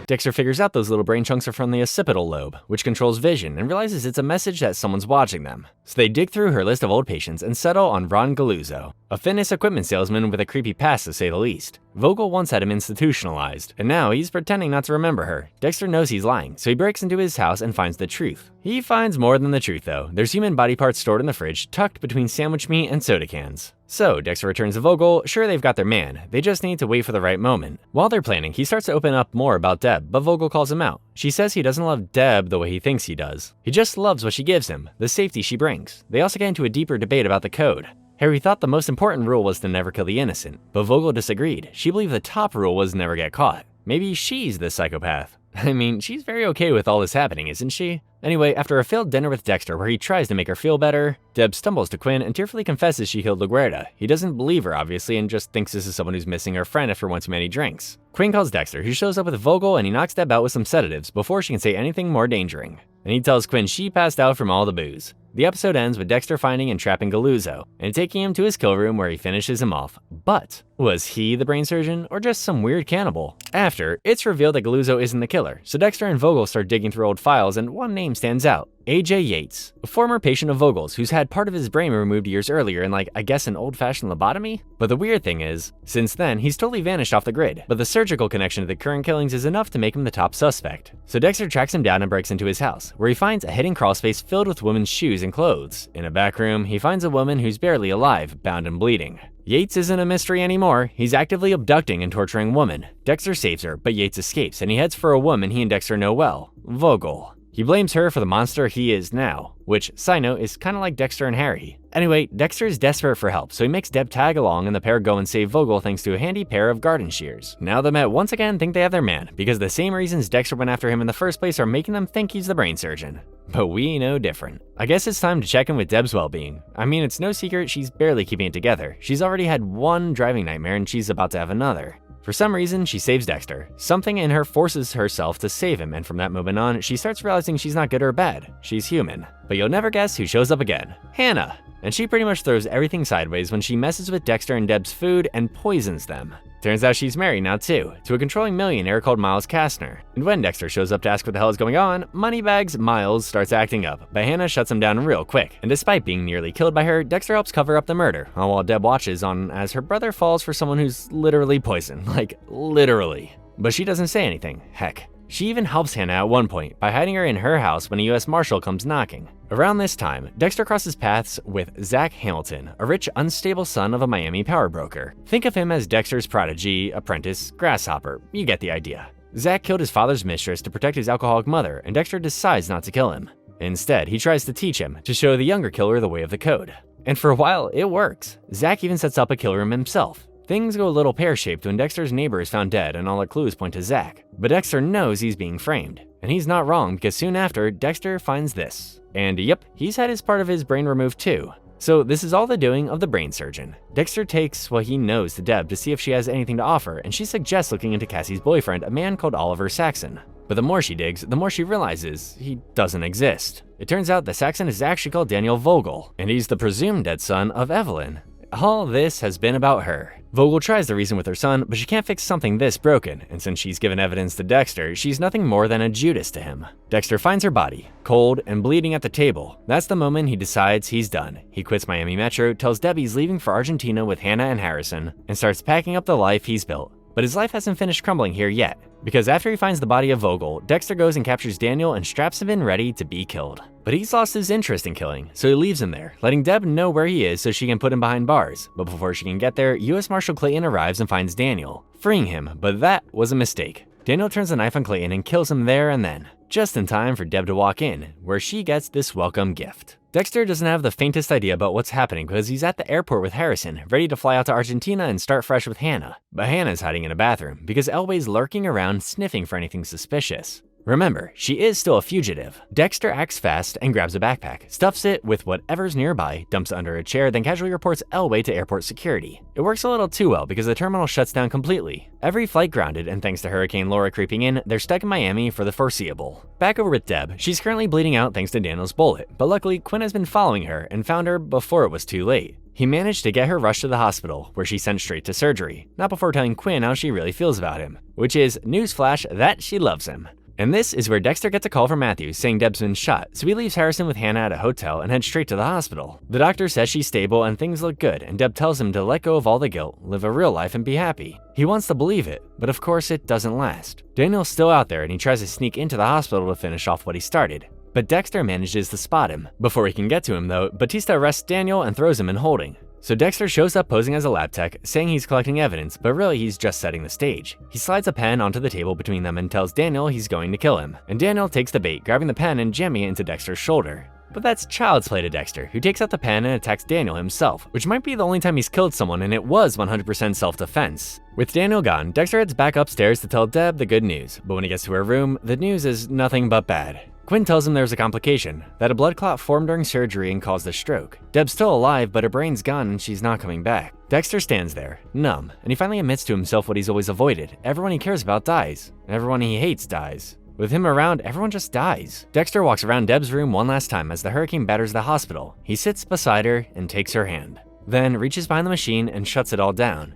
Dexter figures out those little brain chunks are from the occipital lobe, which controls vision, and realizes it's a message that someone's watching them. So they dig through her list of old patients and settle on Ron Galuzzo, a fitness equipment salesman with a creepy past to say the least. Vogel once had him institutionalized, and now he's pretending not to remember her. Dexter knows he's lying, so he breaks into his house and finds the truth. He finds more than the truth though. There's human body parts stored in the fridge, tucked between sandwich meat and soda cans. So Dexter returns to Vogel, sure they've got their man, they just need to wait for the right moment. While they're planning, he starts to open up more about Deb, but Vogel calls him out. She says he doesn't love Deb the way he thinks he does. He just loves what she gives him, the safety she brings. They also get into a deeper debate about the code. Harry thought the most important rule was to never kill the innocent, but Vogel disagreed. She believed the top rule was never get caught. Maybe she's the psychopath. I mean, she's very okay with all this happening, isn't she? Anyway, after a failed dinner with Dexter where he tries to make her feel better, Deb stumbles to Quinn and tearfully confesses she killed LaGuerta. He doesn't believe her, obviously, and just thinks this is someone who's missing her friend after one too many drinks. Quinn calls Dexter, who shows up with Vogel, and he knocks Deb out with some sedatives before she can say anything more endangering. And he tells Quinn she passed out from all the booze. The episode ends with Dexter finding and trapping Galuzzo, and taking him to his kill room where he finishes him off. But was he the brain surgeon, or just some weird cannibal? After, it's revealed that Galuzzo isn't the killer, so Dexter and Vogel start digging through old files, and one name stands out. A.J. Yates, a former patient of Vogel's who's had part of his brain removed years earlier in I guess an old-fashioned lobotomy? But the weird thing is, since then, he's totally vanished off the grid, but the surgical connection to the current killings is enough to make him the top suspect. So Dexter tracks him down and breaks into his house, where he finds a hidden crawlspace filled with women's shoes and clothes. In a back room, he finds a woman who's barely alive, bound and bleeding. Yates isn't a mystery anymore. He's actively abducting and torturing women. Dexter saves her, but Yates escapes, and he heads for a woman he and Dexter know well, Vogel. He blames her for the monster he is now, which, side note, is kinda like Dexter and Harry. Anyway, Dexter is desperate for help, so he makes Deb tag along and the pair go and save Vogel thanks to a handy pair of garden shears. Now the Met once again think they have their man, because the same reasons Dexter went after him in the first place are making them think he's the brain surgeon. But we know different. I guess it's time to check in with Deb's well-being. I mean, it's no secret she's barely keeping it together. She's already had one driving nightmare and she's about to have another. For some reason, she saves Dexter. Something in her forces herself to save him, and from that moment on, she starts realizing she's not good or bad. She's human. But you'll never guess who shows up again. Hannah. And she pretty much throws everything sideways when she messes with Dexter and Deb's food and poisons them. Turns out she's married now too, to a controlling millionaire called Miles Kastner. And when Dexter shows up to ask what the hell is going on, Moneybags Miles starts acting up, but Hannah shuts him down real quick. And despite being nearly killed by her, Dexter helps cover up the murder, all while Deb watches on as her brother falls for someone who's literally poisoned, like literally. But she doesn't say anything, heck. She even helps Hannah at one point by hiding her in her house when a US Marshal comes knocking. Around this time, Dexter crosses paths with Zach Hamilton, a rich, unstable son of a Miami power broker. Think of him as Dexter's prodigy, apprentice, grasshopper. You get the idea. Zach killed his father's mistress to protect his alcoholic mother, and Dexter decides not to kill him. Instead, he tries to teach him, to show the younger killer the way of the code. And for a while, it works. Zach even sets up a kill room himself. Things go a little pear-shaped when Dexter's neighbor is found dead and all the clues point to Zach. But Dexter knows he's being framed. And he's not wrong because soon after, Dexter finds this. And yep, he's had his part of his brain removed too. So this is all the doing of the brain surgeon. Dexter takes what he knows to Deb to see if she has anything to offer, and she suggests looking into Cassie's boyfriend, a man called Oliver Saxon. But the more she digs, the more she realizes he doesn't exist. It turns out that Saxon is actually called Daniel Vogel, and he's the presumed dead son of Evelyn. All this has been about her. Vogel tries to reason with her son, but she can't fix something this broken, and since she's given evidence to Dexter, she's nothing more than a Judas to him. Dexter finds her body, cold and bleeding at the table. That's the moment he decides he's done. He quits Miami Metro, tells Deb he's leaving for Argentina with Hannah and Harrison, and starts packing up the life he's built. But his life hasn't finished crumbling here yet, because after he finds the body of Vogel, Dexter goes and captures Daniel and straps him in ready to be killed. But he's lost his interest in killing, so he leaves him there, letting Deb know where he is so she can put him behind bars. But before she can get there, US Marshal Clayton arrives and finds Daniel, freeing him, but that was a mistake. Daniel turns the knife on Clayton and kills him there and then, just in time for Deb to walk in, where she gets this welcome gift. Dexter doesn't have the faintest idea about what's happening because he's at the airport with Harrison, ready to fly out to Argentina and start fresh with Hannah. But Hannah's hiding in a bathroom because Elway's lurking around sniffing for anything suspicious. Remember, she is still a fugitive. Dexter acts fast and grabs a backpack, stuffs it with whatever's nearby, dumps it under a chair, then casually reports Elway to airport security. It works a little too well because the terminal shuts down completely. Every flight grounded, and thanks to Hurricane Laura creeping in, they're stuck in Miami for the foreseeable. Back over with Deb, she's currently bleeding out thanks to Daniel's bullet, but luckily Quinn has been following her and found her before it was too late. He managed to get her rushed to the hospital, where she's sent straight to surgery, not before telling Quinn how she really feels about him, which is, newsflash, that she loves him. And this is where Dexter gets a call from Matthews saying Deb's been shot, so he leaves Harrison with Hannah at a hotel and heads straight to the hospital. The doctor says she's stable and things look good, and Deb tells him to let go of all the guilt, live a real life, and be happy. He wants to believe it, but of course it doesn't last. Daniel's still out there and he tries to sneak into the hospital to finish off what he started. But Dexter manages to spot him. Before he can get to him though, Batista arrests Daniel and throws him in holding. So Dexter shows up posing as a lab tech, saying he's collecting evidence, but really he's just setting the stage. He slides a pen onto the table between them and tells Daniel he's going to kill him. And Daniel takes the bait, grabbing the pen and jamming it into Dexter's shoulder. But that's child's play to Dexter, who takes out the pen and attacks Daniel himself, which might be the only time he's killed someone, and it was 100% self-defense. With Daniel gone, Dexter heads back upstairs to tell Deb the good news, but when he gets to her room, the news is nothing but bad. Quinn tells him there's a complication, that a blood clot formed during surgery and caused a stroke. Deb's still alive, but her brain's gone and she's not coming back. Dexter stands there, numb, and he finally admits to himself what he's always avoided. Everyone he cares about dies. Everyone he hates dies. With him around, everyone just dies. Dexter walks around Deb's room one last time as the hurricane batters the hospital. He sits beside her and takes her hand, then reaches behind the machine and shuts it all down.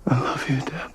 I love you, Deb.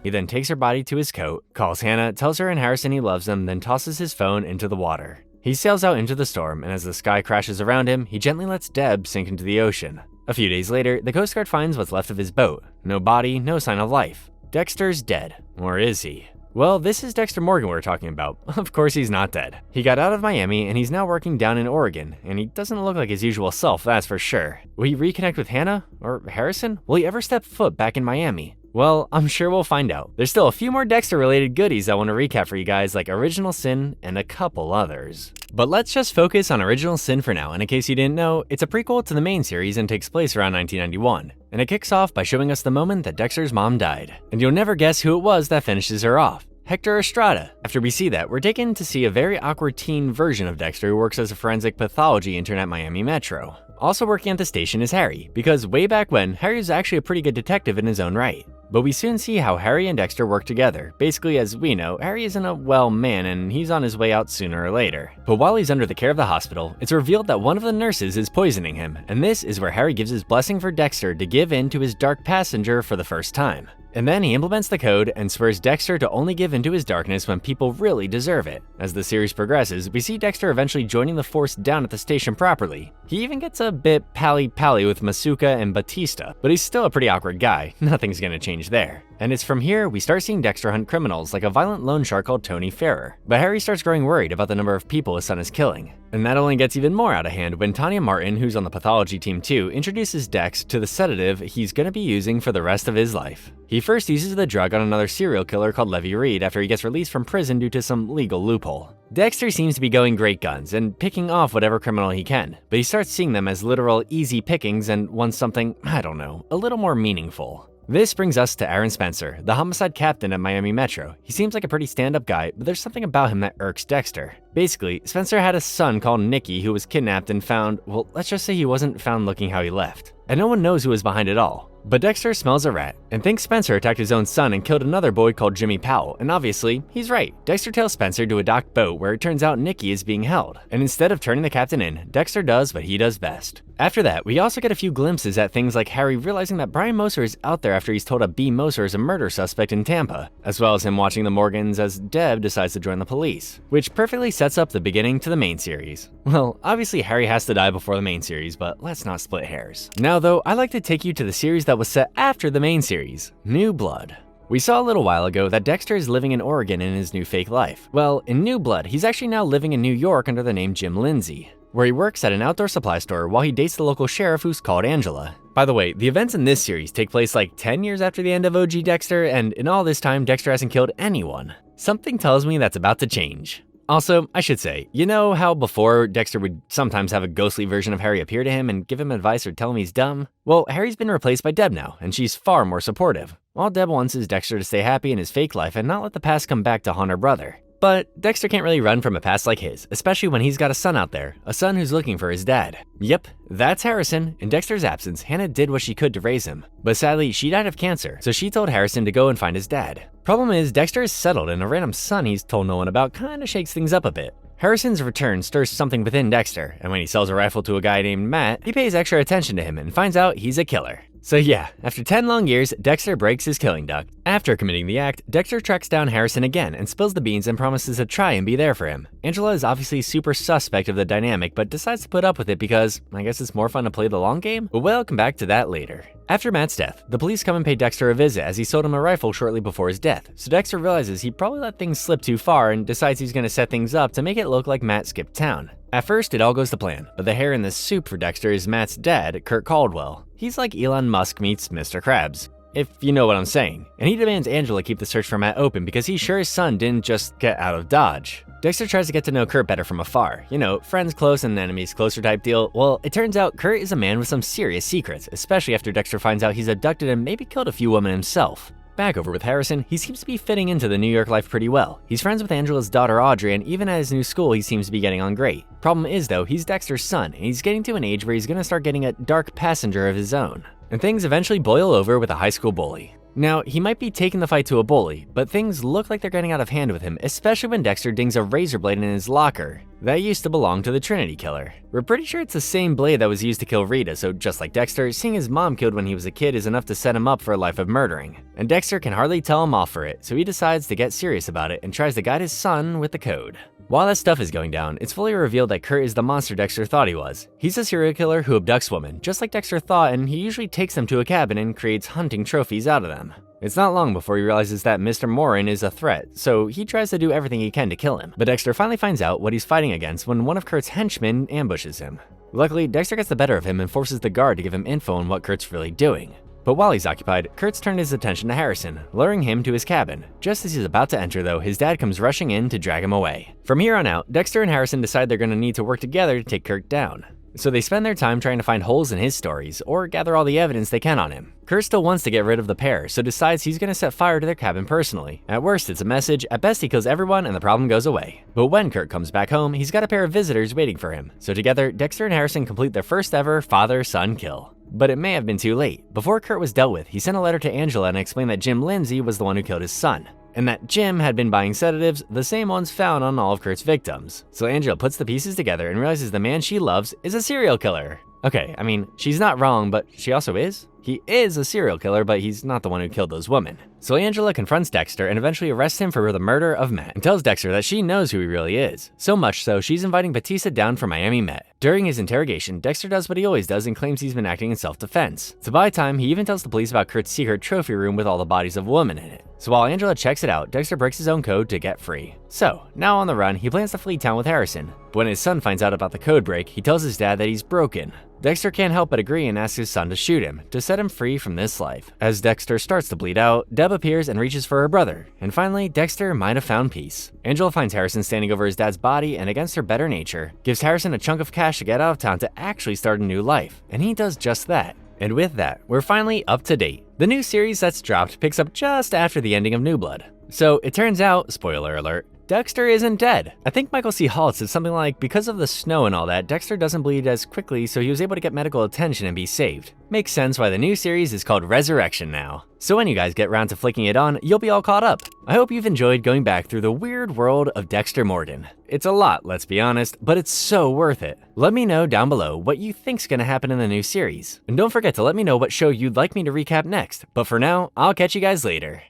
He then takes her body to his coat, calls Hannah, tells her and Harrison he loves them, then tosses his phone into the water. He sails out into the storm, and as the sky crashes around him, he gently lets Deb sink into the ocean. A few days later, the Coast Guard finds what's left of his boat. No body, no sign of life. Dexter's dead. Or is he? Well, this is Dexter Morgan we're talking about. Of course he's not dead. He got out of Miami and he's now working down in Oregon, and he doesn't look like his usual self, that's for sure. Will he reconnect with Hannah? Or Harrison? Will he ever step foot back in Miami? Well, I'm sure we'll find out. There's still a few more Dexter-related goodies I want to recap for you guys, like Original Sin and a couple others. But let's just focus on Original Sin for now, and in case you didn't know, it's a prequel to the main series and takes place around 1991. And it kicks off by showing us the moment that Dexter's mom died. And you'll never guess who it was that finishes her off. Hector Estrada. After we see that, we're taken to see a very awkward teen version of Dexter who works as a forensic pathology intern at Miami Metro. Also working at the station is Harry, because way back when, Harry was actually a pretty good detective in his own right. But we soon see how Harry and Dexter work together. Basically, as we know, Harry isn't a well man and he's on his way out sooner or later. But while he's under the care of the hospital, it's revealed that one of the nurses is poisoning him, and this is where Harry gives his blessing for Dexter to give in to his dark passenger for the first time. And then he implements the code and spurs Dexter to only give into his darkness when people really deserve it. As the series progresses, we see Dexter eventually joining the force down at the station properly. He even gets a bit pally-pally with Masuka and Batista, but he's still a pretty awkward guy. Nothing's gonna change there. And it's from here we start seeing Dexter hunt criminals like a violent loan shark called Tony Ferrer. But Harry starts growing worried about the number of people his son is killing. And that only gets even more out of hand when Tanya Martin, who's on the pathology team too, introduces Dex to the sedative he's gonna be using for the rest of his life. He first uses the drug on another serial killer called Levi Reed after he gets released from prison due to some legal loophole. Dexter seems to be going great guns and picking off whatever criminal he can, but he starts seeing them as literal easy pickings and wants something, I don't know, a little more meaningful. This brings us to Aaron Spencer, the homicide captain at Miami Metro. He seems like a pretty stand-up guy, but there's something about him that irks Dexter. Basically, Spencer had a son called Nicky who was kidnapped and found, well, let's just say he wasn't found looking how he left. And no one knows who was behind it all. But Dexter smells a rat and thinks Spencer attacked his own son and killed another boy called Jimmy Powell, and obviously, he's right. Dexter tells Spencer to a docked boat where it turns out Nicky is being held, and instead of turning the captain in, Dexter does what he does best. After that, we also get a few glimpses at things like Harry realizing that Brian Moser is out there after he's told a B. Moser is a murder suspect in Tampa, as well as him watching the Morgans as Deb decides to join the police, which perfectly sets up the beginning to the main series. Well, obviously Harry has to die before the main series, but let's not split hairs. Now though, I'd like to take you to the series that was set after the main series, New Blood. We saw a little while ago that Dexter is living in Oregon in his new fake life. Well, in New Blood, he's actually now living in New York under the name Jim Lindsay, where he works at an outdoor supply store while he dates the local sheriff who's called Angela. By the way, the events in this series take place like 10 years after the end of OG Dexter, and in all this time, Dexter hasn't killed anyone. Something tells me that's about to change. Also, I should say, you know how before Dexter would sometimes have a ghostly version of Harry appear to him and give him advice or tell him he's dumb? Well, Harry's been replaced by Deb now, and she's far more supportive. All Deb wants is Dexter to stay happy in his fake life and not let the past come back to haunt her brother. But Dexter can't really run from a past like his, especially when he's got a son out there, a son who's looking for his dad. Yep, that's Harrison. In Dexter's absence, Hannah did what she could to raise him. But sadly, she died of cancer, so she told Harrison to go and find his dad. Problem is, Dexter is settled and a random son he's told no one about kinda shakes things up a bit. Harrison's return stirs something within Dexter, and when he sells a rifle to a guy named Matt, he pays extra attention to him and finds out he's a killer. So yeah, after 10 long years, Dexter breaks his killing duck. After committing the act, Dexter tracks down Harrison again and spills the beans and promises to try and be there for him. Angela is obviously super suspect of the dynamic, but decides to put up with it because, I guess it's more fun to play the long game? But we'll come back to that later. After Matt's death, the police come and pay Dexter a visit as he sold him a rifle shortly before his death, so Dexter realizes he probably let things slip too far and decides he's gonna set things up to make it look like Matt skipped town. At first, it all goes to plan, but the hair in the soup for Dexter is Matt's dad, Kurt Caldwell. He's like Elon Musk meets Mr. Krabs, if you know what I'm saying, and he demands Angela keep the search for Matt open because he's sure his son didn't just get out of Dodge. Dexter tries to get to know Kurt better from afar. You know, friends close and enemies closer type deal. Well, it turns out Kurt is a man with some serious secrets, especially after Dexter finds out he's abducted and maybe killed a few women himself. Back over with Harrison, he seems to be fitting into the New York life pretty well. He's friends with Angela's daughter Audrey, and even at his new school he seems to be getting on great. Problem is though, he's Dexter's son, and he's getting to an age where he's gonna start getting a dark passenger of his own. And things eventually boil over with a high school bully. Now, he might be taking the fight to a bully, but things look like they're getting out of hand with him, especially when Dexter dings a razor blade in his locker. That used to belong to the Trinity killer. We're pretty sure it's the same blade that was used to kill Rita, so just like Dexter, seeing his mom killed when he was a kid is enough to set him up for a life of murdering. And Dexter can hardly tell him off for it, so he decides to get serious about it and tries to guide his son with the code. While that stuff is going down, it's fully revealed that Kurt is the monster Dexter thought he was. He's a serial killer who abducts women, just like Dexter thought, and he usually takes them to a cabin and creates hunting trophies out of them. It's not long before he realizes that Mr. Morin is a threat, so he tries to do everything he can to kill him. But Dexter finally finds out what he's fighting against when one of Kurt's henchmen ambushes him. Luckily, Dexter gets the better of him and forces the guard to give him info on what Kurt's really doing. But while he's occupied, Kurt's turned his attention to Harrison, luring him to his cabin. Just as he's about to enter though, his dad comes rushing in to drag him away. From here on out, Dexter and Harrison decide they're going to need to work together to take Kurt down. So they spend their time trying to find holes in his stories, or gather all the evidence they can on him. Kurt still wants to get rid of the pair, so decides he's gonna set fire to their cabin personally. At worst, it's a message, at best he kills everyone and the problem goes away. But when Kurt comes back home, he's got a pair of visitors waiting for him. So together, Dexter and Harrison complete their first ever father-son kill. But it may have been too late. Before Kurt was dealt with, he sent a letter to Angela and explained that Jim Lindsay was the one who killed his son, and that Jim had been buying sedatives, the same ones found on all of Kurt's victims. So Angela puts the pieces together and realizes the man she loves is a serial killer. Okay, I mean, she's not wrong, but she also is. He is a serial killer, but he's not the one who killed those women. So Angela confronts Dexter and eventually arrests him for the murder of Matt and tells Dexter that she knows who he really is. So much so, she's inviting Batista down for Miami Met. During his interrogation, Dexter does what he always does and claims he's been acting in self-defense. To buy time, he even tells the police about Kurt's secret trophy room with all the bodies of women in it. So while Angela checks it out, Dexter breaks his own code to get free. So, now on the run, he plans to flee town with Harrison. But when his son finds out about the code break, he tells his dad that he's broken. Dexter can't help but agree and asks his son to shoot him, to set him free from this life. As Dexter starts to bleed out, Deb appears and reaches for her brother. And finally, Dexter might have found peace. Angela finds Harrison standing over his dad's body and against her better nature, gives Harrison a chunk of cash to get out of town to actually start a new life. And he does just that. And with that, we're finally up to date. The new series that's dropped picks up just after the ending of New Blood. So it turns out, spoiler alert, Dexter isn't dead. I think Michael C. Hall said something like, because of the snow and all that, Dexter doesn't bleed as quickly, so he was able to get medical attention and be saved. Makes sense why the new series is called Resurrection now. So when you guys get around to flicking it on, you'll be all caught up. I hope you've enjoyed going back through the weird world of Dexter Morgan. It's a lot, let's be honest, but it's so worth it. Let me know down below what you think's gonna happen in the new series. And don't forget to let me know what show you'd like me to recap next. But for now, I'll catch you guys later.